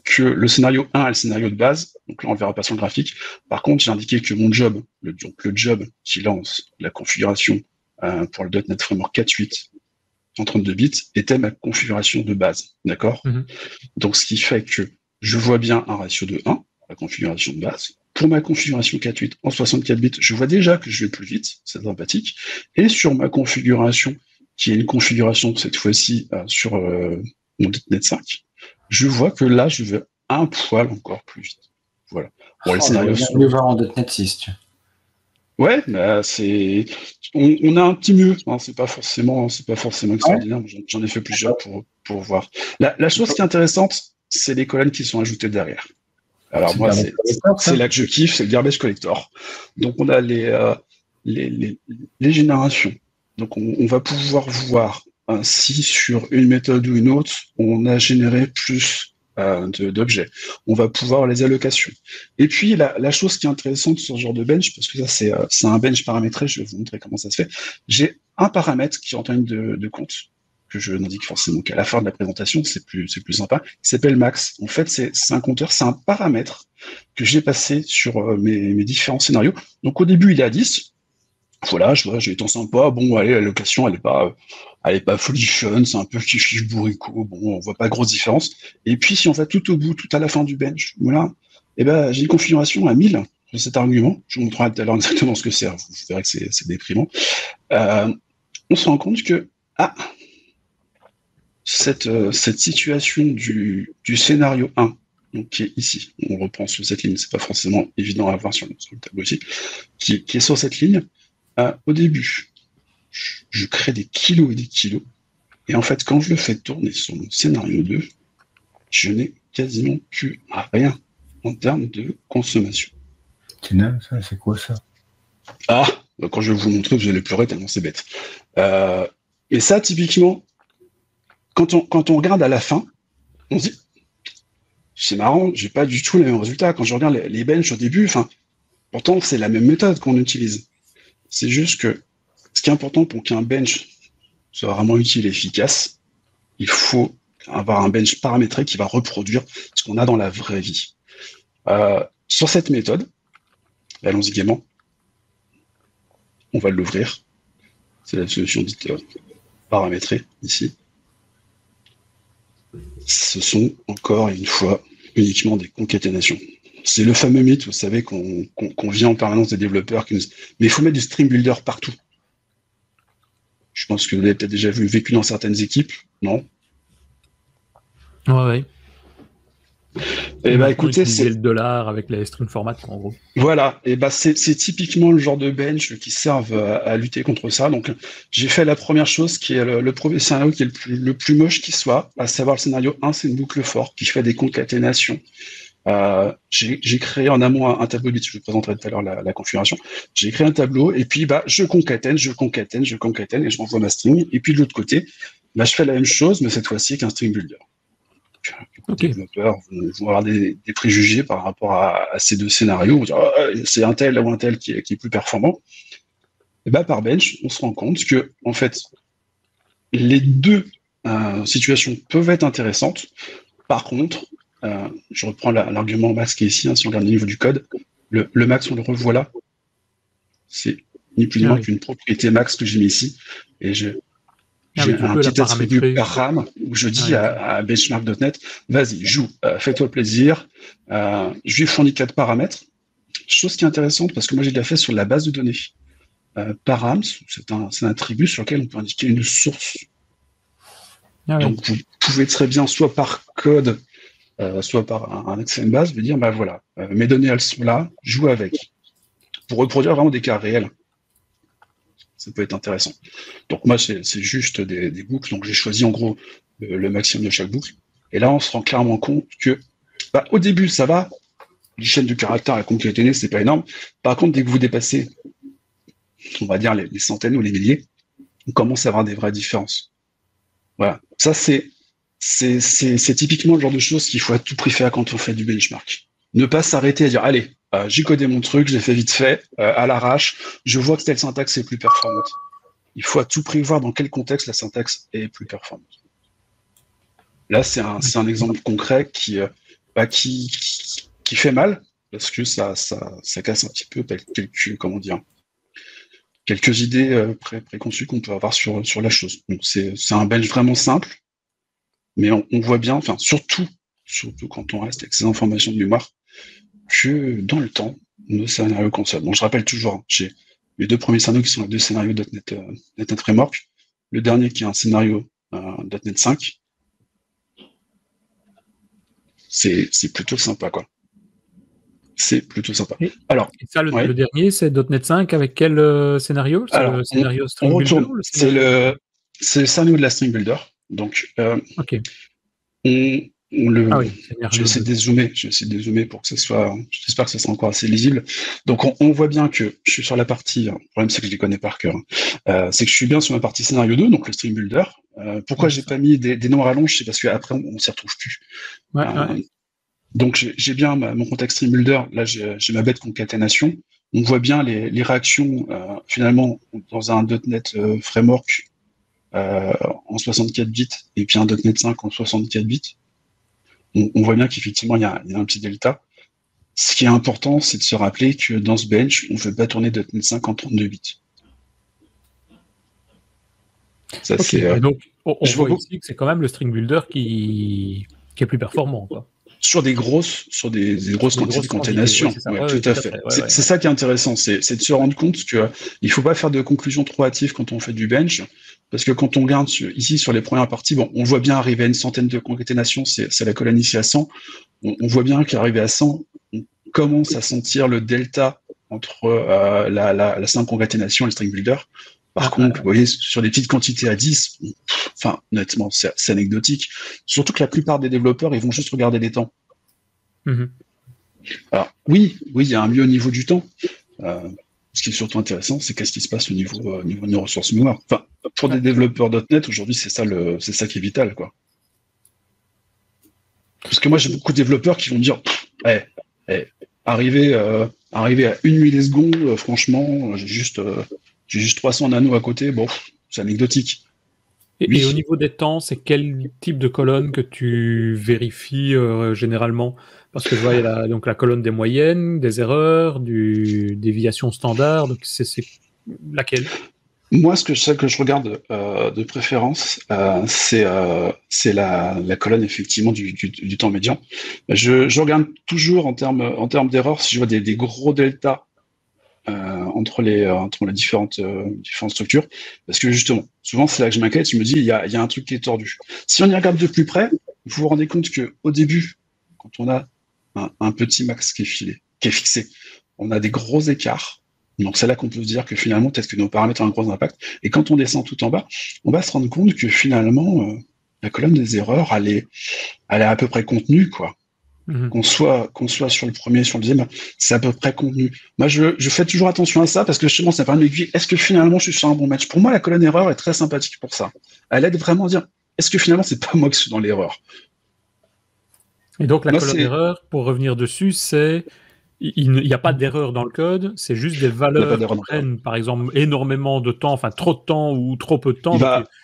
que le scénario 1 est le scénario de base. Donc là, on ne verra pas sur le graphique. Par contre, j'ai indiqué que mon job, le job qui lance la configuration pour le .NET Framework 4.8 en 32 bits, était ma configuration de base. D'accord? Donc, ce qui fait que je vois bien un ratio de 1, la configuration de base. Pour ma configuration 4.8 en 64 bits, je vois déjà que je vais plus vite, c'est sympathique. Et sur ma configuration, qui est une configuration cette fois-ci sur mon .NET 5, je vois que là, je vais un poil encore plus vite. Voilà. Bon, les scénarios sont... mieux voir en .NET 6, tu vois. Ouais, bah c'est... On a un petit mieux, hein, c'est pas forcément extraordinaire, j'en ai fait plusieurs pour voir. La chose qui est intéressante, c'est les colonnes qui sont ajoutées derrière. Alors moi, c'est là que je kiffe, c'est le garbage collector. Donc on a les générations. Donc on va pouvoir voir si sur une méthode ou une autre, on a généré plus d'objets. On va pouvoir les allocations. Et puis la chose qui est intéressante sur ce genre de bench, parce que ça c'est un bench paramétré, je vais vous montrer comment ça se fait. J'ai un paramètre qui rentre en ligne de compte, que je n'indique forcément qu'à la fin de la présentation, c'est plus sympa, qui s'appelle max. En fait, c'est un compteur, c'est un paramètre que j'ai passé sur mes différents scénarios. Donc au début, il est à 10. Voilà, je vois, j'ai été sympa. Bon, allez, la location, elle est pas folichonne, c'est un peu chiche bourricot. Bon, on voit pas grosse différence. Et puis, si on va tout au bout, tout à la fin du bench, voilà, eh ben, j'ai une configuration à 1000 de cet argument. Je vous montrerai tout à l'heure exactement ce que c'est. Vous verrez que c'est déprimant. On se rend compte que, cette situation du scénario 1, donc qui est ici, on reprend sur cette ligne, c'est pas forcément évident à voir sur le tableau ici, qui est sur cette ligne. Au début, je crée des kilos et des kilos, et en fait, quand je le fais tourner sur mon scénario 2, je n'ai quasiment plus rien en termes de consommation. C'est quoi ça? Quand je vais vous montrer, vous allez pleurer tellement c'est bête. Et ça, typiquement, quand on regarde à la fin, on se dit, c'est marrant, j'ai pas du tout les mêmes résultats. Quand je regarde les benches au début, pourtant, c'est la même méthode qu'on utilise. C'est juste que ce qui est important pour qu'un bench soit vraiment utile et efficace, il faut avoir un bench paramétré qui va reproduire ce qu'on a dans la vraie vie. Sur cette méthode, allons-y gaiement, on va l'ouvrir. C'est la solution dite paramétrée ici. Ce sont encore une fois uniquement des concaténations. C'est le fameux mythe, vous savez, qu'on vient en permanence des développeurs qui nous disent « Mais il faut mettre du stream builder partout ». Je pense que vous l'avez peut-être déjà vécu dans certaines équipes, non? Ouais. Et écoutez, c'est le dollar avec les string format, en gros. Voilà, et c'est typiquement le genre de bench qui servent à lutter contre ça. Donc j'ai fait la première chose qui est le premier scénario qui est le plus moche qui soit, à savoir le scénario 1, c'est une boucle for qui fait des concaténations. J'ai créé en amont un tableau, je vous présenterai tout à l'heure la configuration. J'ai créé un tableau et puis je concaténe, et je renvoie ma string. Et puis de l'autre côté, je fais la même chose, mais cette fois-ci avec un string builder. Les développeurs vont avoir des préjugés par rapport à ces deux scénarios. Vont dire, c'est un tel ou un tel qui est plus performant. Et par bench, on se rend compte que en fait, les deux situations peuvent être intéressantes. Par contre, je reprends l'argument max qui est ici, si on regarde le niveau du code, le max, on le revoit là. C'est ni plus ni moins qu'une propriété max que j'ai mis ici. Et j'ai un petit attribut RAM où je dis à benchmark.net, vas-y, joue, fais-toi plaisir. Je lui fournis 4 paramètres. Chose qui est intéressante parce que moi, j'ai déjà fait sur la base de données. Params, c'est un attribut sur lequel on peut indiquer une source. Donc, vous pouvez très bien, soit par code, soit par un accès à une base, vous dire, voilà, mes données, elles sont là, joue avec. Pour reproduire vraiment des cas réels. Ça peut être intéressant. Donc moi, c'est juste des boucles. Donc j'ai choisi en gros le maximum de chaque boucle. Et là, on se rend clairement compte que au début, ça va. Les chaînes de caractères à concaténer, c'est pas énorme. Par contre, dès que vous dépassez, on va dire les centaines ou les milliers, on commence à avoir des vraies différences. Voilà. Ça, c'est typiquement le genre de choses qu'il faut à tout prix faire quand on fait du benchmark. Ne pas s'arrêter à dire, allez, j'ai codé mon truc, je l'ai fait vite fait, à l'arrache, je vois que telle syntaxe est plus performante. Il faut à tout prix voir dans quel contexte la syntaxe est plus performante. Là, c'est un exemple concret qui fait mal, parce que ça casse un petit peu quelques idées préconçues qu'on peut avoir sur la chose. Donc c'est un bench vraiment simple, mais on voit bien, enfin surtout quand on reste avec ces informations de mémoire, que dans le temps, nos scénarios console. Bon, je rappelle toujours, j'ai les deux premiers scénarios qui sont les deux scénarios .NET Framework, le dernier qui est un scénario .NET 5. C'est plutôt sympa, quoi. C'est plutôt sympa. Alors, et ça, le dernier, c'est .NET 5 avec quel scénario? C'est le scénario String Builder? C'est le scénario de la String Builder. Donc, je vais essayer de dézoomer pour que ce soit, j'espère que ce sera encore assez lisible. Donc, on voit bien que je suis sur la partie, le problème c'est que je les connais par cœur, c'est que je suis bien sur la partie scénario 2, donc le String Builder. Pourquoi j'ai pas mis des noms à rallonge, c'est parce qu'après, on s'y retrouve plus. Donc, j'ai bien mon contexte String Builder, là, j'ai ma bête concaténation. On voit bien les réactions, finalement, dans un .NET Framework en 64 bits et puis un .NET 5 en 64 bits. On voit bien qu'effectivement, il y a un petit delta. Ce qui est important, c'est de se rappeler que dans ce bench, on ne veut pas tourner .NET 5 en 32 bits. Ça, et donc, on voit ici que c'est quand même le String Builder qui est plus performant, quoi. Sur des grosses quantités de concaténation. Tout à fait. C'est ça qui est intéressant, c'est de se rendre compte qu'il ne faut pas faire de conclusions trop hâtives quand on fait du bench. Parce que quand on regarde ici sur les premières parties, on voit bien arriver à une centaine de concaténations, c'est la colonne ici à 100. On voit bien qu'arrivé à 100, on commence à sentir le delta entre la simple concaténation et le string builder. Par contre, vous voyez, sur des petites quantités à 10, honnêtement, c'est anecdotique. Surtout que la plupart des développeurs, ils vont juste regarder les temps. Alors, oui, il y a un mieux au niveau du temps. Ce qui est surtout intéressant, c'est qu'est-ce qui se passe au niveau de nos ressources mémoire. Enfin, pour des développeurs .NET, aujourd'hui, c'est ça qui est vital, quoi. Parce que moi, j'ai beaucoup de développeurs qui vont me dire, arriver à 1 milliseconde, franchement, j'ai juste 300 nanos à côté, c'est anecdotique. Et au niveau des temps, c'est quel type de colonne que tu vérifies généralement? Parce que je vois, il y a la colonne des moyennes, des erreurs, des déviations standards. Donc c'est laquelle? Moi, celle que je regarde de préférence, c'est la colonne effectivement du temps médian. Je regarde toujours en termes d'erreurs si je vois des gros deltas entre les différentes structures, parce que justement, souvent c'est là que je m'inquiète, je me dis il y a un truc qui est tordu. Si on y regarde de plus près, vous vous rendez compte que au début, quand on a un petit max qui est fixé, on a des gros écarts. Donc c'est là qu'on peut se dire que finalement, peut-être que nos paramètres ont un gros impact. Et quand on descend tout en bas, on va se rendre compte que finalement, la colonne des erreurs, elle est à peu près contenue, quoi. Qu'on soit sur le premier, sur le deuxième, c'est à peu près convenu. Moi, je fais toujours attention à ça parce que justement, ça permet de m'aiguiller. Est-ce que finalement, je suis sur un bon match? Pour moi, la colonne erreur est très sympathique pour ça. Elle aide vraiment à dire, est-ce que finalement, c'est pas moi qui suis dans l'erreur? Et donc, la colonne d'erreur, pour revenir dessus, c'est il n'y a pas d'erreur dans le code, c'est juste des valeurs qui prennent, par exemple, énormément de temps, enfin trop de temps ou trop peu de temps.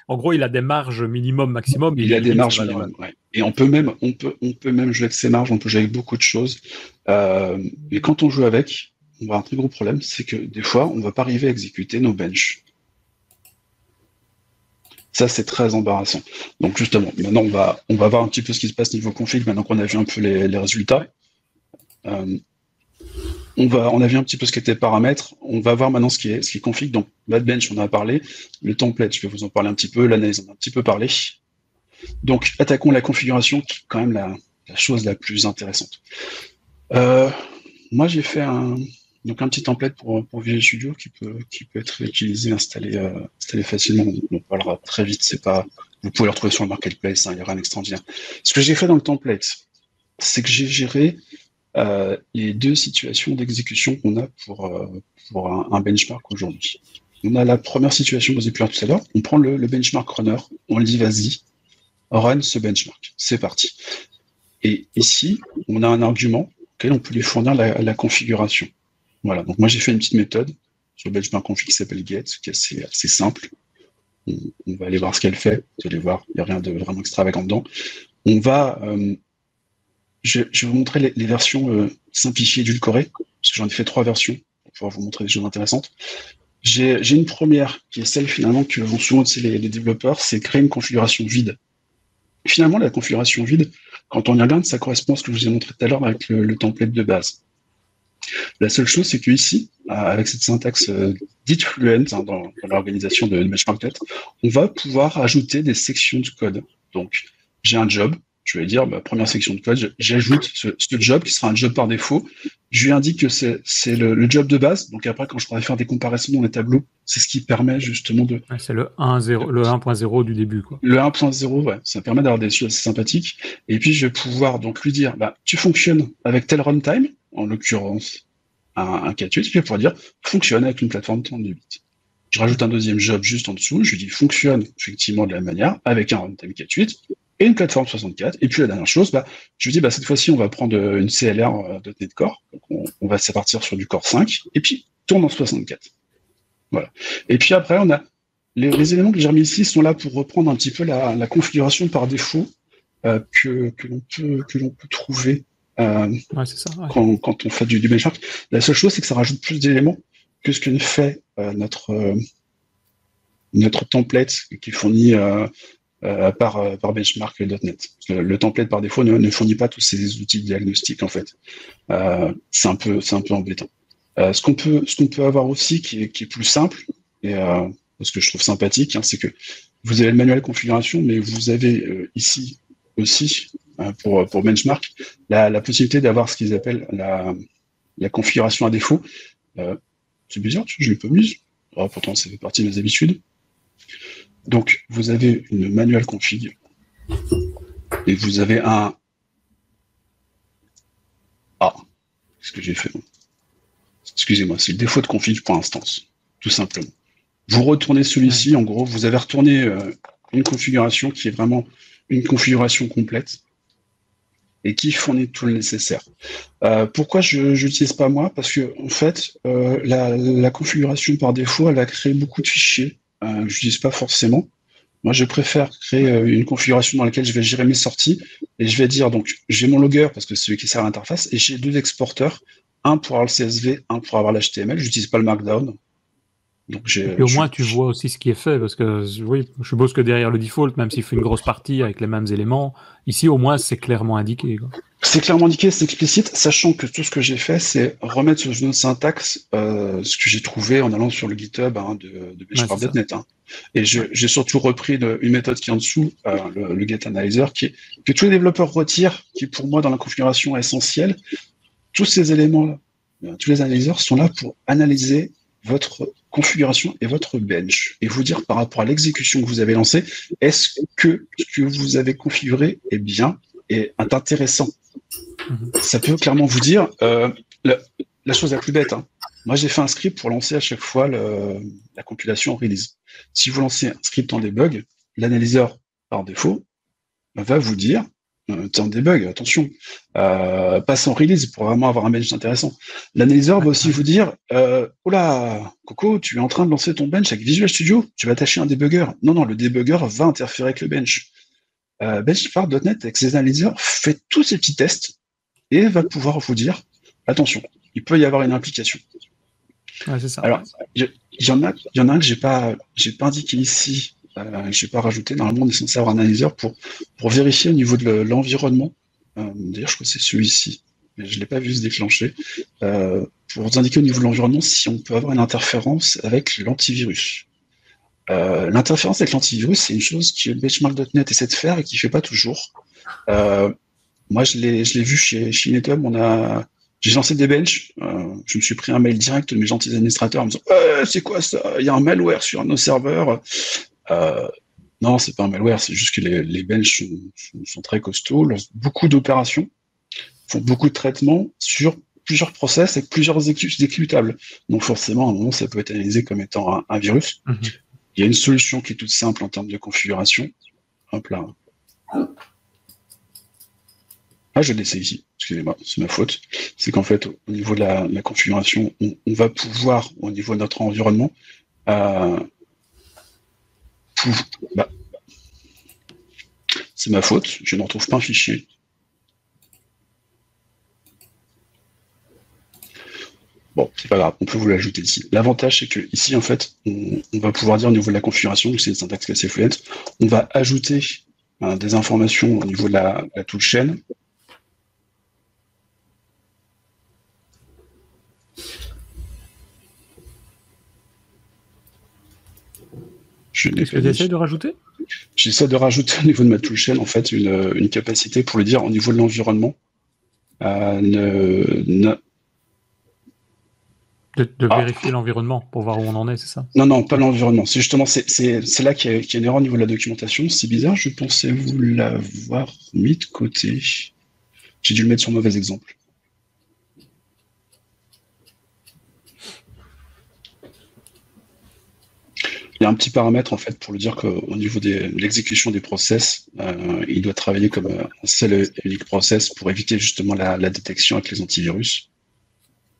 En gros, il a des marges minimum, maximum. Il a des marges minimum, ouais. Et on peut même jouer avec ces marges, on peut jouer avec beaucoup de choses. Mais quand on joue avec, on va avoir un très gros problème, c'est que des fois, on ne va pas arriver à exécuter nos benches. Ça, c'est très embarrassant. Donc justement, maintenant, on va voir un petit peu ce qui se passe niveau config, maintenant qu'on a vu un peu les résultats. On a vu un petit peu ce qu'était paramètres. On va voir maintenant ce qui est config. Donc, Bad Bench, on en a parlé. Le template, je vais vous en parler un petit peu. L'analyse, on en a un petit peu parlé. Donc, attaquons la configuration, qui est quand même la chose la plus intéressante. Moi, j'ai fait un petit template pour Visual Studio qui peut être utilisé, installé facilement. On en parlera très vite. Vous pouvez le retrouver sur le marketplace. Il y aura un extraordinaire. Ce que j'ai fait dans le template, c'est que j'ai géré les deux situations d'exécution qu'on a pour un benchmark aujourd'hui. On a la première situation que vous avez pu voir tout à l'heure. On prend le benchmark runner, on lui dit vas-y, run ce benchmark. C'est parti. Et ici, on a un argument auquel on peut lui fournir la configuration. Voilà. Donc moi j'ai fait une petite méthode sur le benchmark config qui s'appelle get, qui est assez simple. On va aller voir ce qu'elle fait. Vous allez voir, il n'y a rien de vraiment extravagant dedans. On va je vais vous montrer les versions simplifiées édulcorées, parce que j'en ai fait 3 versions pour pouvoir vous montrer des choses intéressantes. J'ai une première qui est celle finalement que vont souvent utiliser les développeurs, c'est créer une configuration vide. Finalement, la configuration vide, quand on y regarde, ça correspond à ce que je vous ai montré tout à l'heure avec le template de base. La seule chose, c'est que ici, avec cette syntaxe dite fluent dans l'organisation de benchmark.net, on va pouvoir ajouter des sections de code. Donc, j'ai un job. Je vais dire, première section de code, j'ajoute ce job qui sera un job par défaut. Je lui indique que c'est le job de base. Donc après, quand je pourrais faire des comparaisons dans les tableaux, c'est ce qui permet justement de... Ouais, c'est le 1.0 du début, quoi. Le 1.0, ouais. Ça permet d'avoir des choses assez sympathiques. Et puis, je vais pouvoir donc lui dire, tu fonctionnes avec tel runtime, en l'occurrence un 4.8, je vais pouvoir dire, fonctionne avec une plateforme 32 bits. Je rajoute un deuxième job juste en dessous. Je lui dis, fonctionne effectivement de la même manière avec un runtime 4.8. Et une plateforme 64. Et puis la dernière chose, je lui dis, cette fois-ci, on va prendre une CLR .NET Core. Donc on va partir sur du Core 5. Et puis, tourne en 64. Voilà. Et puis après, on a les éléments que j'ai remis ici sont là pour reprendre un petit peu la configuration par défaut que l'on peut trouver c'est ça, ouais. quand on fait du benchmark. La seule chose, c'est que ça rajoute plus d'éléments que ce que fait notre template qui fournit par benchmark.net. Le template par défaut ne fournit pas tous ces outils diagnostiques en fait. C'est un peu embêtant. Ce qu'on peut avoir aussi qui est plus simple et ce que je trouve sympathique, c'est que vous avez le manuel configuration, mais vous avez ici aussi pour benchmark la possibilité d'avoir ce qu'ils appellent la configuration à défaut. C'est bizarre, je l'ai pas mise. Pourtant ça fait partie de mes habitudes. Donc, vous avez une manual config et vous avez un... qu'est-ce que j'ai fait? Excusez-moi, c'est le défaut de config pour instance, tout simplement. Vous retournez celui-ci, en gros, vous avez retourné une configuration qui est vraiment une configuration complète et qui fournit tout le nécessaire. Pourquoi je n'utilise pas moi? Parce que, en fait, la configuration par défaut, elle va créer beaucoup de fichiers. Je n'utilise pas forcément. Moi, je préfère créer une configuration dans laquelle je vais gérer mes sorties et je vais dire, donc, j'ai mon logger parce que c'est celui qui sert à l'interface et j'ai 2 exporteurs, un pour avoir le CSV, un pour avoir l'HTML. Je n'utilise pas le Markdown. Donc, et au moins, tu vois aussi ce qui est fait parce que, oui, je suppose que derrière le default, même s'il fait une grosse partie avec les mêmes éléments, ici, au moins, c'est clairement indiqué, quoi. C'est clairement indiqué, c'est explicite, sachant que tout ce que j'ai fait, c'est remettre sur une syntaxe ce que j'ai trouvé en allant sur le GitHub de benchmark.net. Et j'ai surtout repris une méthode qui est en dessous, le getAnalyzer, que tous les développeurs retirent, qui pour moi dans la configuration est essentielle. Tous ces éléments-là, tous les analyseurs sont là pour analyser votre configuration et votre bench et vous dire par rapport à l'exécution que vous avez lancée, est-ce que ce que vous avez configuré est bien et est intéressant Ça peut clairement vous dire la chose la plus bête. Hein. Moi, j'ai fait un script pour lancer à chaque fois la compilation en release. Si vous lancez un script en debug, l'analyseur, par défaut, va vous dire t'es en debug, attention, passe en release pour vraiment avoir un bench intéressant. L'analyseur va aussi vous dire oh là, Coco, tu es en train de lancer ton bench avec Visual Studio, tu vas attacher un debugger. Non, le debugger va interférer avec le bench. Benchmark.net, avec ses analyseurs, fait tous ces petits tests et va pouvoir vous dire attention, il peut y avoir une implication. Ouais, c'est ça. Alors, il y en a un que j'ai pas indiqué ici. Je n'ai pas rajouté. Normalement, on est censé avoir un analyseur pour vérifier au niveau de l'environnement. D'ailleurs, je crois que c'est celui-ci, mais je ne l'ai pas vu se déclencher. Pour vous indiquer au niveau de l'environnement si on peut avoir une interférence avec l'antivirus. L'interférence avec l'antivirus, c'est une chose que Benchmark.net essaie de faire et qui ne fait pas toujours. Moi, je l'ai vu chez Netom. J'ai lancé des benches, je me suis pris un mail direct de mes gentils administrateurs en me disant c'est quoi ça? Il y a un malware sur un de nos serveurs. Non, c'est pas un malware, c'est juste que les benches sont très costauds, lancent beaucoup d'opérations, font beaucoup de traitements sur plusieurs process avec plusieurs exécutables. Donc forcément, à un moment, ça peut être analysé comme étant un virus. Il y a une solution qui est toute simple en termes de configuration. Hop là. Ah, je l'ai laissé ici. Excusez-moi, c'est ma faute. C'est qu'en fait, au niveau de la configuration, on va pouvoir, au niveau de notre environnement, c'est ma faute, je ne retrouve pas un fichier. Bon, c'est pas grave, on peut vous l'ajouter ici. L'avantage, c'est que ici, en fait, on va pouvoir dire au niveau de la configuration, c'est une syntaxe assez fluente, on va ajouter des informations au niveau de la toolchain. Qu'est-ce que tu essaies de rajouter? J'essaie de rajouter au niveau de ma toolchain en fait une capacité pour lui dire au niveau de l'environnement de vérifier l'environnement pour voir où on en est, c'est ça? Non, pas l'environnement. C'est justement c'est là qu'il y a une erreur au niveau de la documentation. C'est bizarre, je pensais vous l'avoir mis de côté. J'ai dû le mettre sur mauvais exemple. Il y a un petit paramètre en fait pour lui dire qu'au niveau de l'exécution des process, il doit travailler comme un seul et unique process pour éviter justement la détection avec les antivirus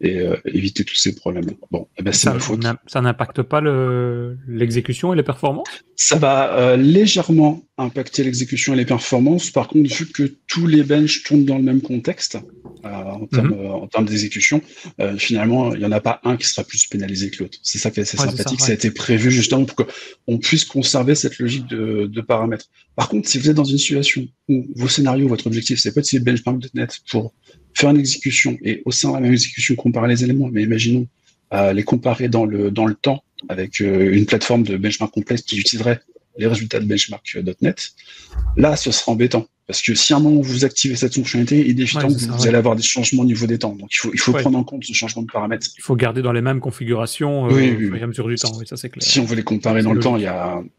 et éviter tous ces problèmes. Bon, eh ben, c'est ma faute. Ça n'impacte pas l'exécution et les performances? Ça va légèrement impacter l'exécution et les performances. Par contre, vu que tous les benches tournent dans le même contexte, en termes d'exécution, finalement, il n'y en a pas un qui sera plus pénalisé que l'autre. C'est ça qui est assez sympathique. Ça a été prévu justement pour qu'on puisse conserver cette logique de paramètres. Par contre, si vous êtes dans une situation où vos scénarios, votre objectif, c'est pas de utiliser Benchmark.net pour faire une exécution et au sein de la même exécution comparer les éléments, mais imaginons les comparer dans le temps avec une plateforme de benchmark complexe qui utiliserait les résultats de benchmark.net, là, ce sera embêtant. Parce que si à un moment vous activez cette fonctionnalité, il est évident que vous allez avoir des changements au niveau des temps. Donc il faut prendre en compte ce changement de paramètres. Il faut garder dans les mêmes configurations au fur et à mesure du temps. Oui, ça c'est clair. Si on veut les comparer dans le temps, il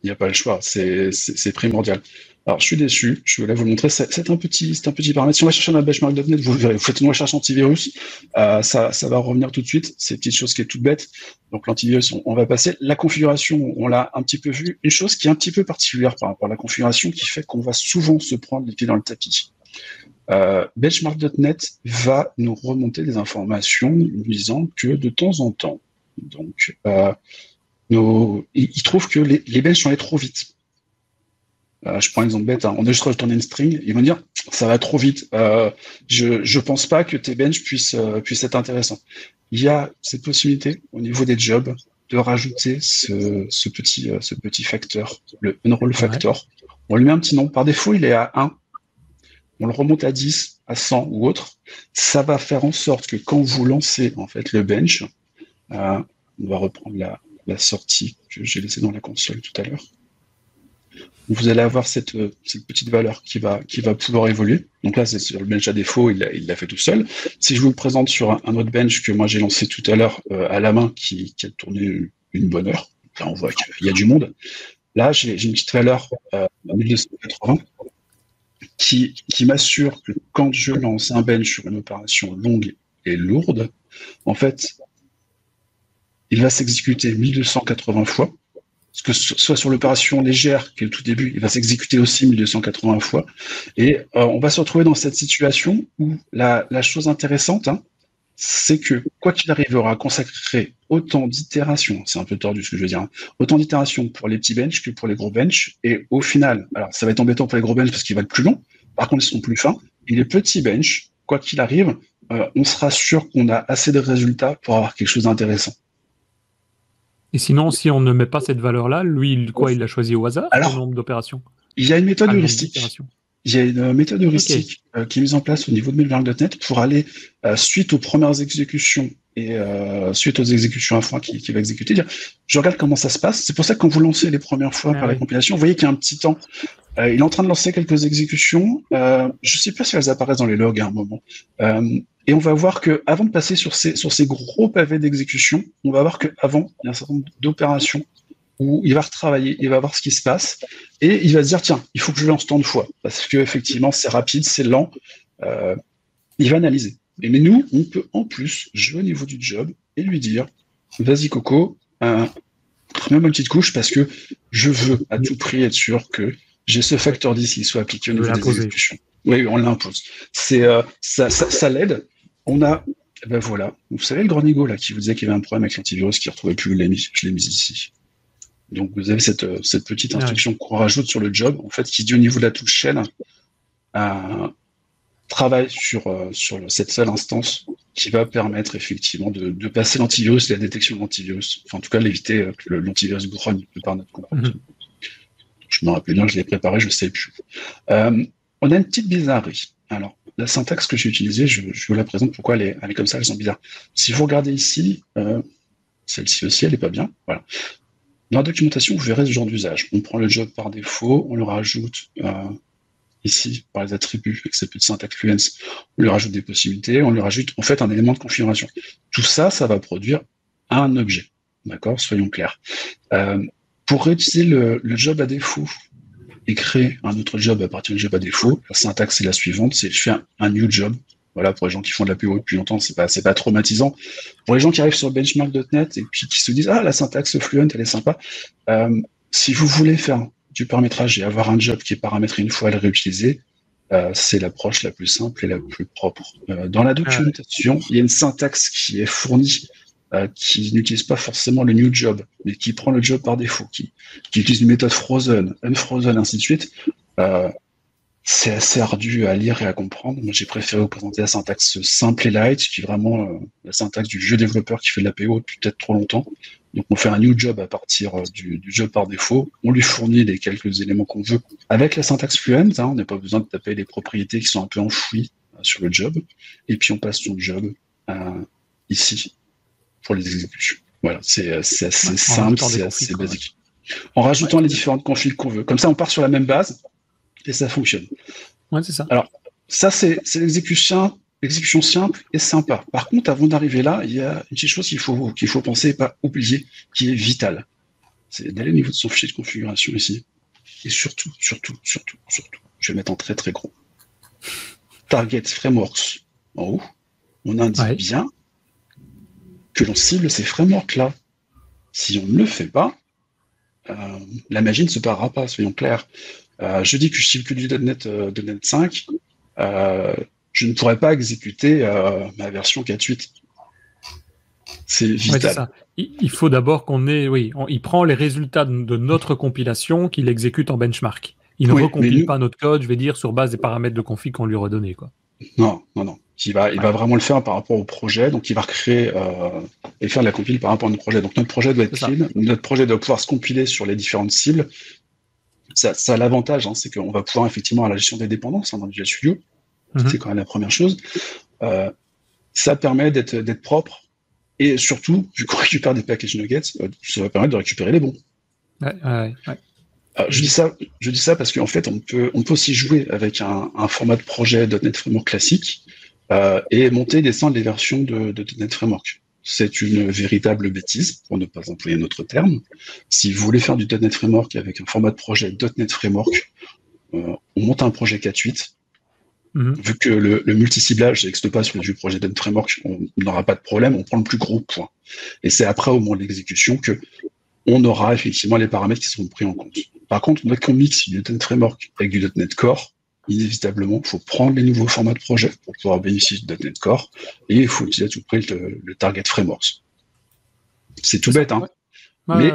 n'y a pas le choix. C'est primordial. Alors, je suis déçu. Je vais vous le montrer. C'est un petit paramètre. Si on va chercher dans benchmark.net, vous verrez. Vous faites une recherche antivirus. Ça va revenir tout de suite. C'est une petite chose qui est toute bête. Donc, l'antivirus, on va passer. La configuration, on l'a un petit peu vu. Une chose qui est un petit peu particulière par rapport à la configuration qui fait qu'on va souvent se prendre les pieds dans le tapis. Benchmark.net va nous remonter des informations nous disant que de temps en temps, donc, il trouve que les benches sont allés trop vite. Je prends un exemple bête, on a juste retourné une string, ils vont dire ça va trop vite, je pense pas que tes benches puissent être intéressants. Il y a cette possibilité au niveau des jobs de rajouter ce petit facteur, le unroll factor. On lui met un petit nom, par défaut il est à 1, on le remonte à 10, à 100 ou autre. Ça va faire en sorte que quand vous lancez en fait le bench, on va reprendre la sortie que j'ai laissée dans la console tout à l'heure. Vous allez avoir cette petite valeur qui va pouvoir évoluer. Donc là, c'est sur le bench à défaut, il l'a fait tout seul. Si je vous le présente sur un autre bench que moi j'ai lancé tout à l'heure à la main, qui a tourné une bonne heure, là on voit qu'il y a du monde. Là, j'ai une petite valeur 1280 qui m'assure que quand je lance un bench sur une opération longue et lourde, en fait, il va s'exécuter 1280 fois. Parce que soit sur l'opération légère, qui est le tout début, il va s'exécuter aussi 1280 fois. Et on va se retrouver dans cette situation où la chose intéressante, c'est que, quoi qu'il arrive, il aura consacré autant d'itérations, c'est un peu tordu ce que je veux dire, autant d'itérations pour les petits benches que pour les gros benches. Et au final, alors ça va être embêtant pour les gros benches parce qu'ils vont être plus longs, par contre ils seront plus fins. Et les petits benches, quoi qu'il arrive, on sera sûr qu'on a assez de résultats pour avoir quelque chose d'intéressant. Et sinon, si on ne met pas cette valeur-là, lui, il l'a choisi au hasard, alors, le nombre d'opérations? Il y a une méthode heuristique. Il y a une méthode heuristique qui est mise en place au niveau de Mailwork.net pour aller, suite aux premières exécutions et suite aux exécutions à fond qui va exécuter, dire je regarde comment ça se passe. C'est pour ça que quand vous lancez les premières fois par la compilation, vous voyez qu'il y a un petit temps. Il est en train de lancer quelques exécutions. Je ne sais pas si elles apparaissent dans les logs à un moment. Et on va voir que avant de passer sur ces gros pavés d'exécution, on va voir qu'avant, il y a un certain nombre d'opérations où il va retravailler, il va voir ce qui se passe, et il va se dire, tiens, il faut que je lance tant de fois, parce que effectivement, c'est rapide, c'est lent, il va analyser. Mais nous, on peut en plus jouer au niveau du job et lui dire, vas-y Coco, remets-moi une petite couche, parce que je veux à tout prix être sûr que j'ai ce facteur 10 qui soit appliqué au niveau des exécutions. Oui, on l'impose. Ça l'aide. On a, ben voilà, vous savez le grand Nigo là, qui vous disait qu'il y avait un problème avec l'antivirus, qui ne retrouvait plus, je l'ai mis ici. Donc vous avez cette petite instruction qu'on rajoute sur le job, en fait, qui dit au niveau de la touche shell, travaille sur cette seule instance qui va permettre effectivement de passer l'antivirus et la détection de l'antivirus. Enfin, en tout cas, d'éviter que l'antivirus grogne par notre comportement. Je me rappelle bien, je l'ai préparé, je ne sais plus. On a une petite bizarrerie. Alors, la syntaxe que j'ai utilisée, je vous la présente, pourquoi elle est comme ça, elles sont bizarres. Si vous regardez ici, celle-ci aussi, elle n'est pas bien. Voilà. Dans la documentation, vous verrez ce genre d'usage. On prend le job par défaut, on le rajoute ici par les attributs, avec cette petite syntaxe fluence, on lui rajoute des possibilités, on lui rajoute en fait un élément de configuration. Tout ça, ça va produire un objet. D'accord? Soyons clairs. Pour réutiliser le job à défaut et créer un autre job à partir du job à défaut, la syntaxe est la suivante, c'est je fais un new job. Voilà, pour les gens qui font de la PO depuis longtemps, c'est pas traumatisant. Pour les gens qui arrivent sur benchmark.net et puis qui se disent la syntaxe Fluent, elle est sympa. Si vous voulez faire du paramétrage et avoir un job qui est paramétré une fois et le réutiliser, c'est l'approche la plus simple et la plus propre. Dans la documentation, il y a une syntaxe qui est fournie qui n'utilise pas forcément le new job, mais qui prend le job par défaut, qui utilise une méthode frozen, unfrozen, ainsi de suite. C'est assez ardu à lire et à comprendre. Moi, j'ai préféré vous présenter la syntaxe simple et light, qui est vraiment la syntaxe du vieux développeur qui fait de la PO depuis peut-être trop longtemps. Donc, on fait un new job à partir du job par défaut. On lui fournit les quelques éléments qu'on veut avec la syntaxe Fluent. On n'a pas besoin de taper les propriétés qui sont un peu enfouies sur le job. Et puis, on passe son job ici pour les exécutions. Voilà, c'est assez simple, c'est assez basique. En rajoutant les différentes configs qu'on veut. Comme ça, on part sur la même base. Et ça fonctionne. Ouais, c'est ça. Alors, ça, c'est l'exécution simple et sympa. Par contre, avant d'arriver là, il y a une petite chose qu'il faut penser et pas oublier, qui est vitale. C'est d'aller au niveau de son fichier de configuration ici. Et surtout, je vais mettre en très très gros. Target Frameworks en haut. On indique bien que l'on cible ces frameworks-là. Si on ne le fait pas, la magie ne se parera pas, soyons clairs. Je dis que je cible que du .NET 5, je ne pourrais pas exécuter ma version 4.8. C'est vital. C'est ça. Il faut d'abord qu'on ait, il prend les résultats de notre compilation qu'il exécute en benchmark. Il ne recompile pas notre code, je vais dire, sur base des paramètres de config qu'on lui redonnait, quoi. Non. Il va vraiment le faire par rapport au projet, donc il va recréer et faire la compile par rapport à notre projet. Donc notre projet doit être clean, notre projet doit pouvoir se compiler sur les différentes cibles. Ça a l'avantage, c'est qu'on va pouvoir effectivement à la gestion des dépendances dans Visual Studio. C'est quand même la première chose. Ça permet d'être propre et surtout, vu qu'on récupère des package nuggets, ça va permettre de récupérer les bons. Je dis ça parce qu'en fait, on peut aussi jouer avec un format de projet .NET Framework classique et monter et descendre les versions de .NET Framework. C'est une véritable bêtise, pour ne pas employer un autre terme. Si vous voulez faire du .NET Framework avec un format de projet .NET Framework, on on monte un projet 4.8. Vu que le multi-ciblage n'existe pas sur les vieux projets .NET Framework, on n'aura pas de problème, on prend le plus gros point. Et c'est après, au moment de l'exécution, que on aura effectivement les paramètres qui seront pris en compte. Par contre, dès qu'on mixe du .NET Framework avec du .NET Core, inévitablement, il faut prendre les nouveaux formats de projet pour pouvoir bénéficier du .NET Core, et il faut utiliser à tout prix le Target Frameworks. C'est tout bête, hein. Mais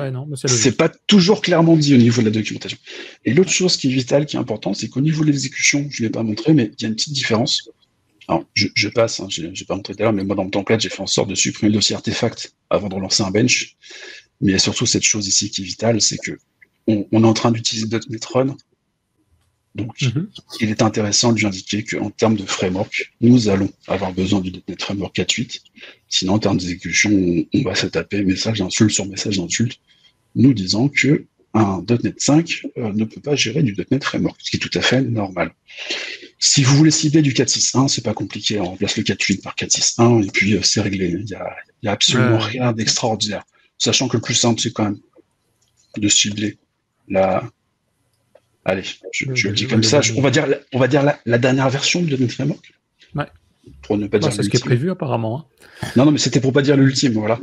c'est pas toujours clairement dit au niveau de la documentation. Et l'autre chose qui est vitale, qui est importante, c'est qu'au niveau de l'exécution, je ne l'ai pas montré, mais il y a une petite différence. Alors, je passe, hein, je n'ai pas montré tout à l'heure, mais moi, dans le template, j'ai fait en sorte de supprimer le dossier artefact avant de relancer un bench. Mais il y a surtout cette chose ici qui est vitale, c'est que on est en train d'utiliser .NET Run. Donc, il est intéressant de lui indiquer qu'en termes de framework, nous allons avoir besoin du .NET Framework 4.8. Sinon, en termes d'exécution, on va se taper message d'insulte sur message d'insulte, nous disant que un .NET 5 ne peut pas gérer du .NET Framework, ce qui est tout à fait normal. Si vous voulez cibler du 4.6.1, c'est pas compliqué, on remplace le 4.8 par 4.6.1 et puis c'est réglé. Il y a absolument rien d'extraordinaire. Sachant que le plus simple, c'est quand même de cibler allez, je le dis comme ça, on va dire la dernière version de .NET Framework. Ouais. Pour ne pas dire c'est ce qui est prévu apparemment. Hein. Non, mais c'était pour pas dire l'ultime, voilà.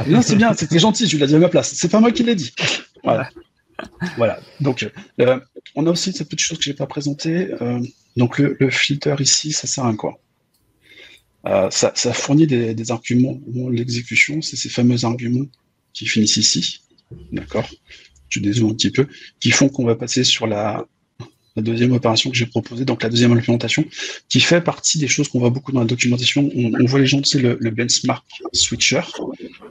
Non, c'est bien, c'était gentil, je l'ai dit à ma place. C'est pas moi qui l'ai dit. Voilà. Donc, on a aussi cette petite chose que j'ai pas présentée. Donc, le filter ici, ça sert à quoi? Ça fournit des arguments. L'exécution, c'est ces fameux arguments qui finissent ici. D'accord? Je dézoome un petit peu, qui font qu'on va passer sur la deuxième opération que j'ai proposée, donc la deuxième implémentation, qui fait partie des choses qu'on voit beaucoup dans la documentation. On voit les gens, tu sais, le benchmark switcher,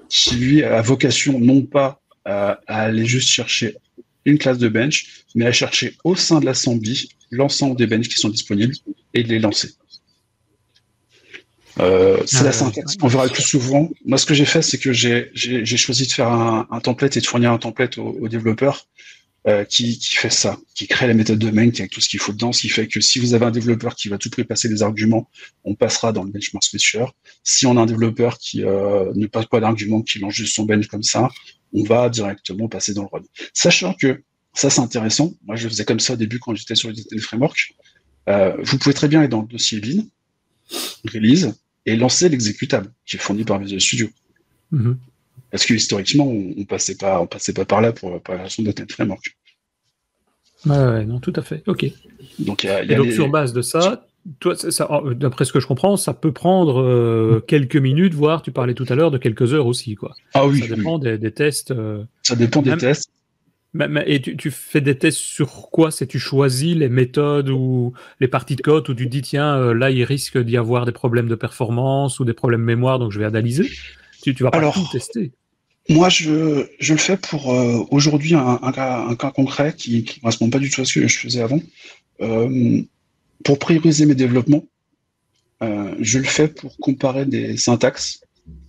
qui lui a vocation non pas à aller juste chercher une classe de bench, mais à chercher au sein de l'assembly l'ensemble des benches qui sont disponibles et de les lancer. C'est la syntaxe qu'on verra le plus souvent. Moi, ce que j'ai fait, c'est que j'ai choisi de faire un template et de fournir un template aux développeurs qui fait ça, qui crée la méthode de main avec tout ce qu'il faut dedans, ce qui fait que si vous avez un développeur qui va tout prix passer des arguments, on passera dans le benchmark switcher. Si on a un développeur qui ne passe pas d'arguments, qui lance juste son bench comme ça, on va directement passer dans le run. Sachant que ça, c'est intéressant. Moi, je faisais comme ça au début quand j'étais sur le .NET Framework. Vous pouvez très bien aller dans le dossier bin, release, et lancer l'exécutable qui est fourni par Visual Studio. Parce que historiquement, on passait pas par là pour la version de .NET Framework. Non, tout à fait. Ok. Donc, sur base de ça, toi, d'après ce que je comprends, ça peut prendre quelques minutes, voire tu parlais tout à l'heure de quelques heures aussi, quoi. Ah oui. Ça dépend des tests. Ça dépend des tests. Et tu fais des tests sur quoi? C'est tu choisis les méthodes ou les parties de code où tu te dis tiens là il risque d'y avoir des problèmes de performance ou des problèmes mémoire donc je vais analyser. Tu vas pas tout tester. Moi je le fais pour aujourd'hui un cas concret qui ne correspond pas du tout à ce que je faisais avant. Pour prioriser mes développements, je le fais pour comparer des syntaxes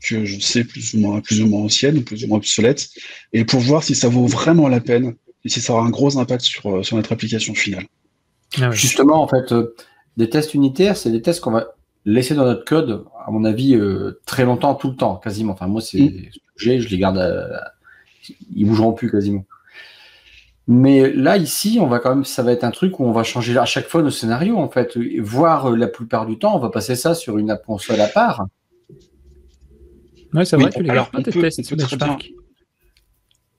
que je sais plus ou moins anciennes ou plus ou moins obsolètes, et pour voir si ça vaut vraiment la peine et si ça aura un gros impact sur notre application finale. Justement, en fait, des tests unitaires, c'est des tests qu'on va laisser dans notre code, à mon avis, très longtemps, tout le temps, quasiment. Enfin, moi, je les garde, ils bougeront plus quasiment. Mais là, ici, ça va être un truc où on va changer à chaque fois nos scénarios, en fait. Voire la plupart du temps, on va passer ça sur une console à part. Ouais, c'est vrai, tu les gardes pas tes tests sur benchmark.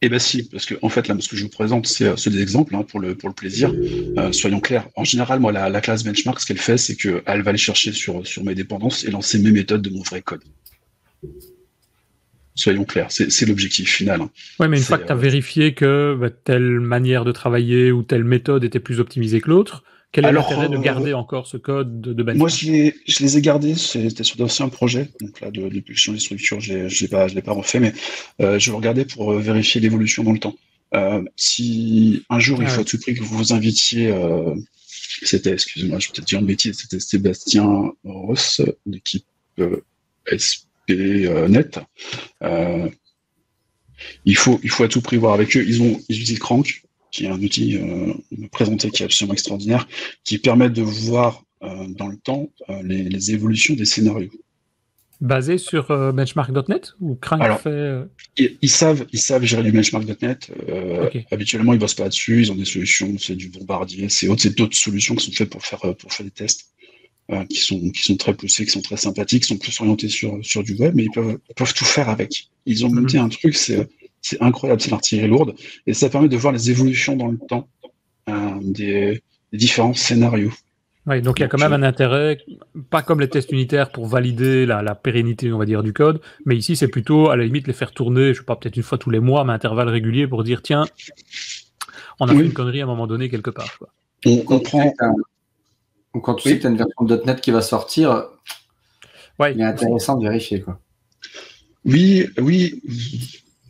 Eh bien si, parce que en fait, là, ce que je vous présente, c'est des exemples pour le plaisir. Soyons clairs. En général, moi, la classe benchmark, ce qu'elle fait, c'est qu'elle va aller chercher sur mes dépendances et lancer mes méthodes de mon vrai code. Soyons clairs, c'est l'objectif final. Oui, mais une fois que tu as vérifié que telle manière de travailler ou telle méthode était plus optimisée que l'autre, quel est l'intérêt de garder encore ce code de benchmark? Moi, je les ai gardés, c'était sur d'anciens projets. Donc là, depuis que je suis des structures, je l'ai pas refait, mais je le regardais pour vérifier l'évolution dans le temps. Si un jour, il faut à tout prix que vous vous invitiez, excusez-moi, je vais peut-être dire une bêtise, c'était Sébastien Ross, l'équipe SP.NET. Il faut à tout prix voir avec eux. Ils utilisent Crank, qui est un outil présenté qui est absolument extraordinaire, qui permet de voir dans le temps les évolutions des scénarios. Basé sur benchmark.net ou Crank Alors, fait... ils savent gérer du benchmark.net. Ok. Habituellement, ils bossent pas dessus. Ils ont des solutions, c'est du Bombardier, c'est d'autres solutions qui sont faites pour faire des tests, qui sont très poussés, qui sont très sympathiques, qui sont plus orientés sur du web, mais ils peuvent tout faire avec. Ils ont monté un truc, c'est incroyable, c'est l'artillerie lourde, et ça permet de voir les évolutions dans le temps des différents scénarios. Oui, donc il y a quand même un intérêt, pas comme les tests unitaires pour valider la pérennité, on va dire, du code, mais ici c'est plutôt à la limite les faire tourner, je sais pas, peut-être une fois tous les mois, mais à intervalles réguliers pour dire tiens, on a fait une connerie à un moment donné quelque part. Quoi. On comprend. Quand tu sais que tu as une version de .NET qui va sortir, il est intéressant de vérifier, quoi. Oui.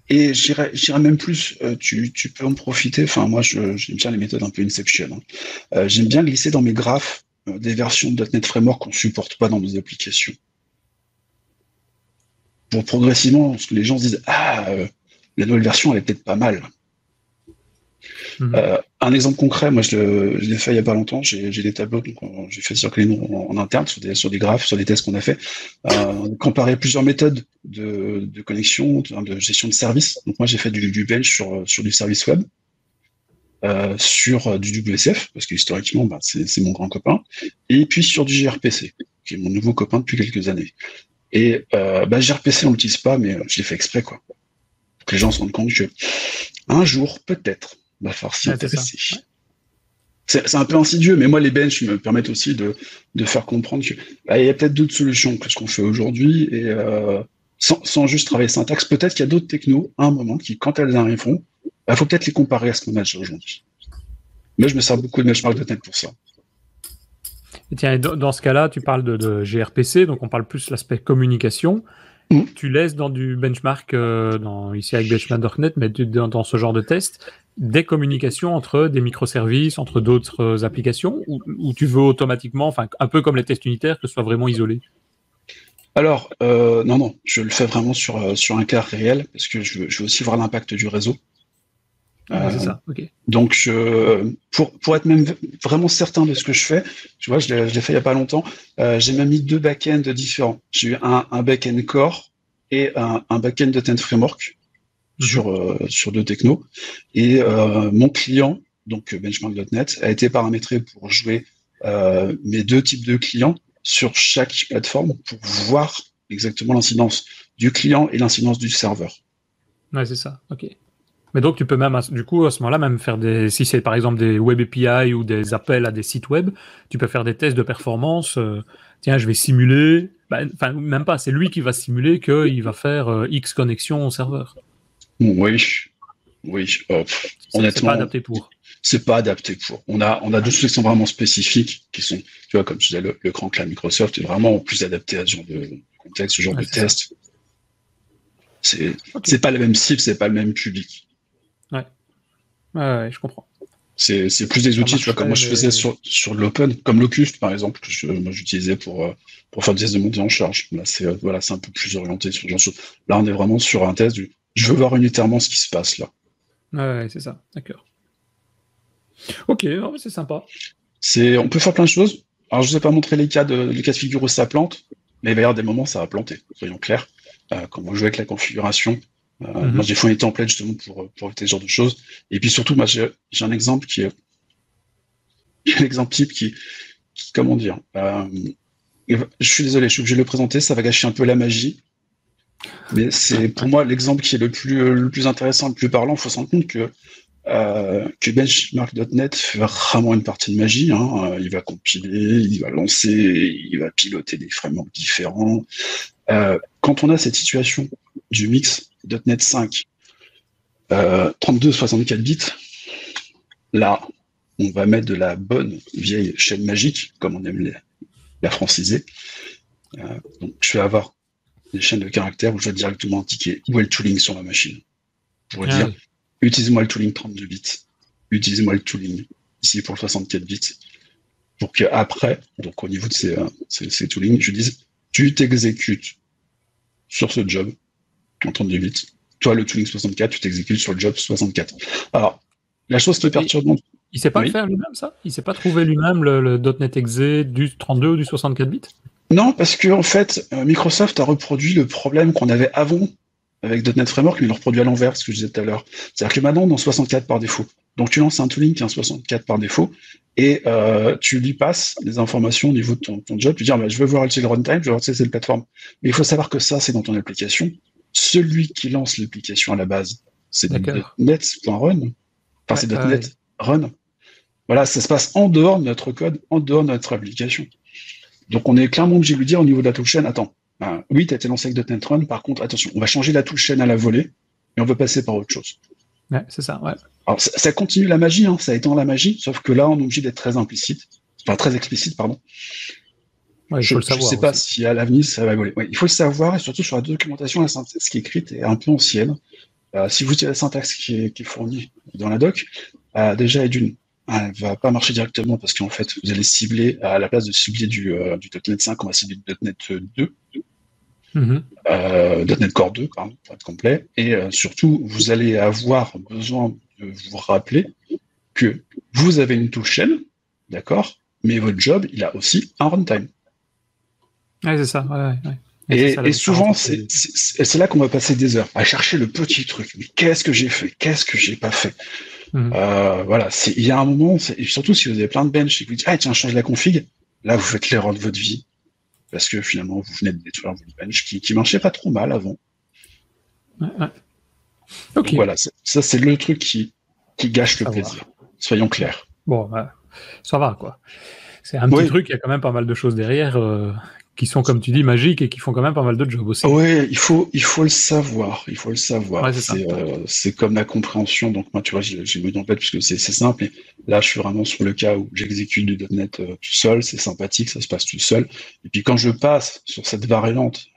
Et j'irais même plus, tu peux en profiter. Enfin, moi, j'aime bien les méthodes un peu Inception. J'aime bien glisser dans mes graphes des versions de .NET Framework qu'on supporte pas dans nos applications. Pour progressivement, parce que les gens se disent la nouvelle version, elle est peut-être pas mal. Un exemple concret, moi je l'ai fait il y a pas longtemps, j'ai des tableaux, donc j'ai fait circuler en interne sur des graphes, sur des tests qu'on a fait, comparer plusieurs méthodes de connexion, de gestion de service. Donc moi j'ai fait du bench sur du service web, sur du WCF, parce que historiquement c'est mon grand copain, et puis sur du gRPC, qui est mon nouveau copain depuis quelques années. Et gRPC on l'utilise pas, mais je l'ai fait exprès, quoi, pour que les gens se rendent compte que un jour, peut-être, va falloir s'y intéresser. C'est un peu insidieux, mais moi, les benches me permettent aussi de faire comprendre qu'il y a peut-être d'autres solutions que ce qu'on fait aujourd'hui, et sans juste travailler syntaxe, peut-être qu'il y a d'autres technos, à un moment, qui, quand elles arriveront, il faut peut-être les comparer à ce qu'on a déjà aujourd'hui. Mais je me sers beaucoup de benchmark.net pour ça. Et tiens, dans ce cas-là, tu parles de gRPC, donc on parle plus de l'aspect communication. Tu laisses dans du benchmark, ici avec benchmark.net, mais dans ce genre de test, des communications entre des microservices, entre d'autres applications, ou tu veux automatiquement, enfin un peu comme les tests unitaires, que ce soit vraiment isolé? Alors, non, je le fais vraiment sur un cas réel, parce que je veux aussi voir l'impact du réseau. C'est ça, ok. Donc, pour être même vraiment certain de ce que je fais, tu vois, je l'ai fait il y a pas longtemps, j'ai même mis 2 back-ends différents. J'ai eu un back-end core et un back-end .NET Framework sur 2 technos. Et mon client, donc benchmark.net, a été paramétré pour jouer mes 2 types de clients sur chaque plateforme pour voir exactement l'incidence du client et l'incidence du serveur. Ouais, c'est ça, ok. Mais donc, tu peux même, du coup, à ce moment-là, même faire si c'est par exemple des web API ou des appels à des sites web, tu peux faire des tests de performance. Tiens, je vais simuler, enfin, même pas, c'est lui qui va simuler qu'il va faire X connexions au serveur. Oui. Honnêtement, c'est pas adapté pour. C'est pas adapté pour. On a deux choses qui sont vraiment spécifiques, qui sont, tu vois, comme je disais, le Crank là, Microsoft est vraiment plus adapté à ce genre de contexte, ce genre de test. C'est pas la même cible, c'est pas le même public. Ouais, je comprends. C'est plus des outils, tu vois, comme moi je faisais sur l'open, comme Locust par exemple, que moi j'utilisais pour faire des tests de montée en charge. Là, c'est un peu plus orienté sur ce genre de choses. Là, on est vraiment sur un test je veux voir unitairement ce qui se passe là. Ouais, c'est ça, d'accord. Ok, c'est sympa. On peut faire plein de choses. Alors, je ne vous ai pas montré les cas de figure où ça plante, mais il va y avoir des moments où ça va planter, soyons clairs. Quand on joue avec la configuration, moi j'ai fait des templates justement pour éviter ce genre de choses. Et puis surtout, moi j'ai un exemple qui est un exemple type qui comment dire, je suis désolé, je suis obligé de le présenter, ça va gâcher un peu la magie. Mais c'est pour moi l'exemple qui est le plus intéressant, le plus parlant. Il faut se rendre compte que benchmark.net fait vraiment une partie de magie. Il va compiler, il va lancer, il va piloter des frameworks différents. Quand on a cette situation du mix .NET 5, 32-64 bits, là, on va mettre de la bonne vieille chaîne magique, comme on aime la franciser. Donc, je vais avoir des chaînes de caractères où je vais directement indiquer où est le tooling sur ma machine. Pour dire, utilisez-moi le tooling 32 bits, utilisez-moi le tooling ici pour le 64 bits, pour qu'après, donc au niveau de ces toolings, je dise, tu t'exécutes sur ce job en 32 bits. Toi, le tooling 64, tu t'exécutes sur le job 64. Alors, la chose qui est perturbante... Il sait pas le faire lui-même, ça? Il sait pas trouver lui-même le .NET exe du 32 ou du 64 bits? Non, parce que en fait, Microsoft a reproduit le problème qu'on avait avant avec .NET Framework, mais il le reproduit à l'envers, ce que je disais tout à l'heure. C'est-à-dire que maintenant, on est en 64 par défaut. Donc, tu lances un tooling qui est en 64 par défaut, et tu lui passes des informations au niveau de ton job. Tu dis, je veux voir le runtime, je veux voir c'est le plateforme. Mais il faut savoir que ça, c'est dans ton application. Celui qui lance l'application à la base, c'est .NET.run. Enfin, c'est .NET Run. Voilà, ça se passe en dehors de notre code, en dehors de notre application. Donc, on est clairement obligé de lui dire au niveau de la toolchain, attends, oui, tu as été lancé avec .NET Run, par contre, attention, on va changer la toolchain à la volée, et on veut passer par autre chose. Ouais, c'est ça, ouais. Alors, ça continue la magie, hein, ça étend la magie, sauf que là, on est obligé d'être très très explicite, pardon. Ouais, je ne sais pas si à l'avenir, ça va évoluer. Ouais, il faut le savoir, et surtout sur la documentation, la syntaxe qui est écrite est un peu ancienne. Si vous utilisez la syntaxe qui est fournie dans la doc, déjà, et d'une, elle va pas marcher directement parce qu'en fait, vous allez cibler, à la place de cibler du .NET 5, on va cibler du .NET 2. .NET Core 2, pardon, pour être complet. Et surtout, vous allez avoir besoin de vous rappeler que vous avez une toolchain, d'accord, mais votre job, il a aussi un runtime. Ouais, c'est ça. Ouais. Et souvent, c'est là qu'on va passer des heures à chercher le petit truc. Mais qu'est-ce que j'ai fait? Qu'est-ce que j'ai pas fait? Voilà, il y a un moment, et surtout si vous avez plein de bench et que vous dites, tiens, change la config, là, vous faites l'erreur de votre vie. Parce que finalement, vous venez de détruire votre bench qui marchait pas trop mal avant. Ouais. Ok. Donc voilà, ça, c'est le truc qui gâche le plaisir. Soyons clairs. Bon, ça va, quoi. C'est un petit truc, il y a quand même pas mal de choses derrière qui sont, comme tu dis, magiques et qui font quand même pas mal de jobs aussi. Oui, il faut le savoir. Il faut le savoir. Ouais, c'est comme la compréhension. Donc moi, tu vois, j'ai mis en tête puisque c'est simple. Et là, je suis vraiment sur le cas où j'exécute du .NET tout seul. C'est sympathique, ça se passe tout seul. Et puis quand je passe sur cette variante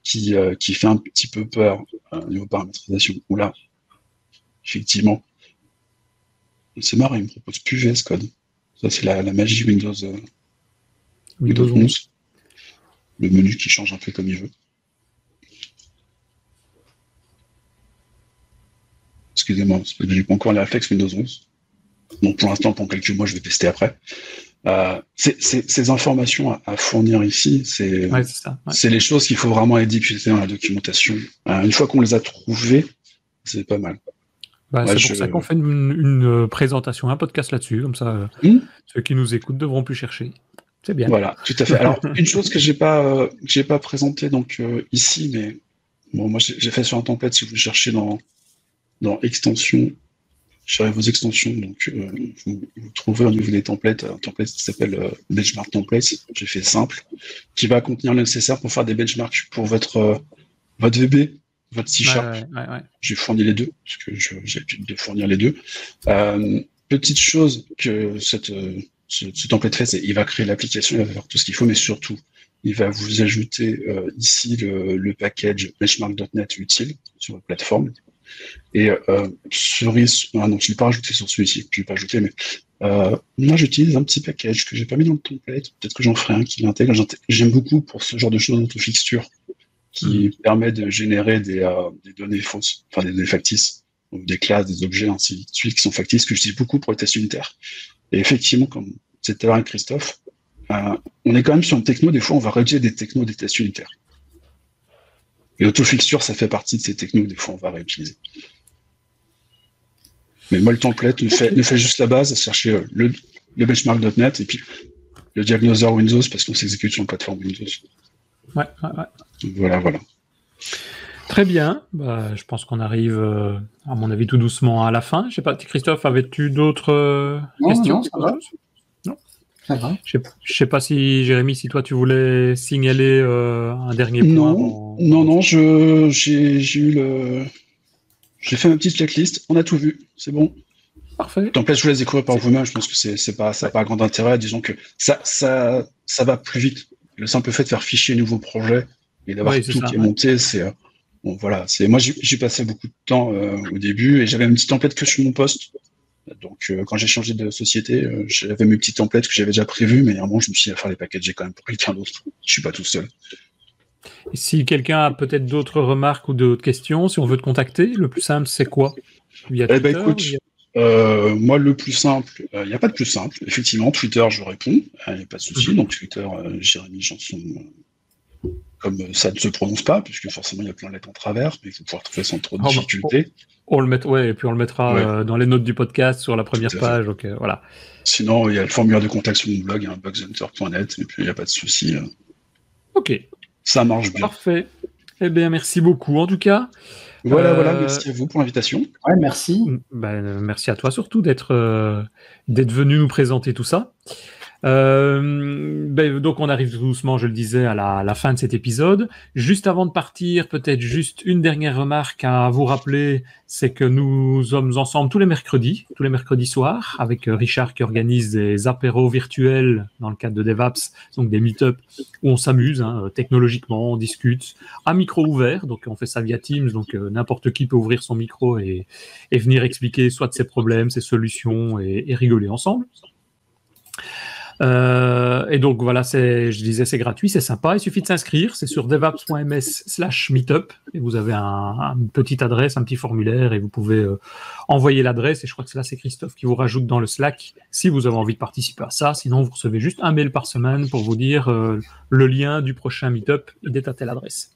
qui fait un petit peu peur au niveau paramétrisation, où là, effectivement, c'est marrant, il me propose plus VS Code. Ça, c'est la magie Windows 11. Le menu qui change un peu comme il veut. Excusez-moi, parce que j'ai pas encore les réflexes Windows 11. Donc pour l'instant, pendant quelques mois, je vais tester après. Ces informations à fournir ici, c'est les choses qu'il faut vraiment éditer dans la documentation. Une fois qu'on les a trouvées, c'est pas mal. C'est pour ça qu'on fait une présentation, un podcast là-dessus, comme ça, ceux qui nous écoutent devront plus chercher. C'est bien. Voilà, tout à fait. Alors, une chose que j'ai pas présentée donc ici, mais bon, moi j'ai fait sur un template. Si vous cherchez dans extensions, cherchez vos extensions, donc vous trouverez au niveau des templates un template qui s'appelle Benchmark Templates. J'ai fait simple, qui va contenir le nécessaire pour faire des benchmarks pour votre VB, votre C#. Ouais. J'ai fourni les deux parce que j'ai l'habitude de fournir les deux. Petite chose que ce template fait, c'est il va créer l'application, il va faire tout ce qu'il faut, mais surtout, il va vous ajouter ici le package benchmark.net utile sur votre plateforme. Et cerise, non, je ne l'ai pas rajouté sur celui-ci, je ne l'ai pas ajouté, mais moi j'utilise un petit package que j'ai pas mis dans le template, peut-être que j'en ferai un qui l'intègre. J'aime beaucoup pour ce genre de choses d'autofixture qui permet de générer des données fausses, enfin des données factices, donc des classes, des objets, ainsi de suite, qui sont factices, que j'utilise beaucoup pour les tests unitaires. Et effectivement, comme c'était tout à l'heure avec Christophe, on est quand même sur une techno, des fois on va rédiger des technos des tests unitaires. Et l'autofixture, ça fait partie de ces technos que des fois on va réutiliser. Mais moi, le template ne fait juste la base, chercher le benchmark.net et puis le diagnoseur Windows parce qu'on s'exécute sur une plateforme Windows. Ouais. Voilà. Très bien. Je pense qu'on arrive, à mon avis, tout doucement à la fin. Je sais pas, Christophe, avais-tu d'autres questions? Non, ça va. Non. Ça va. Je sais pas si, Jérémy, si toi tu voulais signaler un dernier point. Non, j'ai fait ma petite checklist, on a tout vu, c'est bon. Parfait. Donc là, je vous laisse découvrir par vous-même, je pense que ça n'a pas grand intérêt, disons que ça va plus vite. Le simple fait de faire fichier nouveau projet et d'avoir tout qui est monté, c'est... Bon, voilà, moi j'ai passé beaucoup de temps au début et j'avais un petit template que sur mon poste. Donc quand j'ai changé de société, j'avais mes petits templates que j'avais déjà prévus, mais à un moment je me suis dit à faire les packager quand même pour quelqu'un d'autre. Je suis pas tout seul. Et si quelqu'un a peut-être d'autres remarques ou d'autres questions, si on veut te contacter, le plus simple c'est quoi? Via Twitter, écoute, Moi, le plus simple, il n'y a pas de plus simple. Effectivement, Twitter, je réponds, il n'y a pas de souci. Donc Twitter, Jérémy Janson, comme ça ne se prononce pas, puisque forcément il y a plein de lettres en travers, mais il faut pouvoir trouver sans trop de difficulté. On le met, et puis on le mettra dans les notes du podcast sur la première page. Donc, voilà. Sinon, il y a le formulaire de contact sur mon blog, bugshunter.net, et puis il n'y a pas de souci. Ok. Ça marche bien. Parfait. Eh bien, merci beaucoup en tout cas. Voilà, merci à vous pour l'invitation. Ouais, merci. Merci à toi surtout d'être venu nous présenter tout ça. Donc on arrive doucement, je le disais, à la fin de cet épisode. Juste avant de partir, peut-être juste une dernière remarque à vous rappeler, c'est que nous sommes ensemble tous les mercredis soirs, avec Richard qui organise des apéros virtuels dans le cadre de DevApps, donc des meet-up où on s'amuse technologiquement, on discute à micro ouvert, donc on fait ça via Teams, donc n'importe qui peut ouvrir son micro et venir expliquer soit ses problèmes, ses solutions et rigoler ensemble. Et donc voilà, je disais, c'est gratuit, c'est sympa, il suffit de s'inscrire, c'est sur devaps.ms/meetup et vous avez une petite adresse, un petit formulaire et vous pouvez envoyer l'adresse et je crois que c'est Christophe qui vous rajoute dans le Slack si vous avez envie de participer à ça, sinon vous recevez juste un mail par semaine pour vous dire le lien du prochain meetup, il est à telle adresse.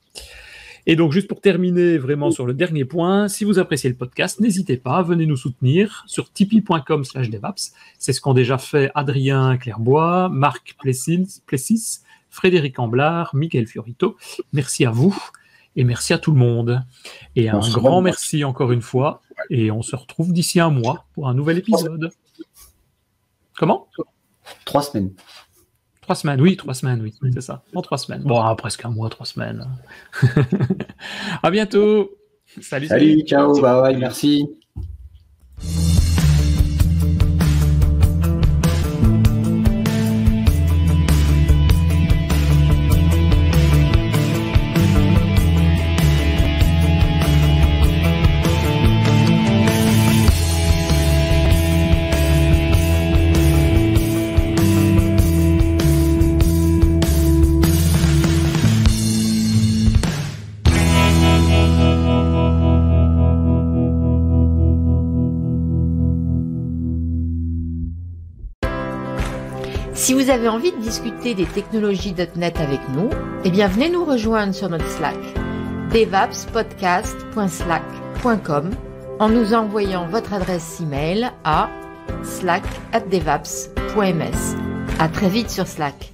Et donc, juste pour terminer vraiment sur le dernier point, si vous appréciez le podcast, n'hésitez pas, venez nous soutenir sur tipeee.com/devaps. C'est ce qu'ont déjà fait Adrien Clairbois, Marc Plessis, Frédéric Amblard, Mickaël Fiorito. Merci à vous et merci à tout le monde. Et un grand merci encore une fois. Et on se retrouve d'ici un mois pour un nouvel épisode. Comment ? 3 semaines. 3 semaines, oui, c'est ça. En 3 semaines. Bon, presque un mois, 3 semaines. À bientôt. Salut, ciao, bye, merci. Si vous avez envie de discuter des technologies .NET avec nous, eh bien venez nous rejoindre sur notre Slack, devapspodcast.slack.com, en nous envoyant votre adresse email à slack@devaps.ms. À très vite sur Slack.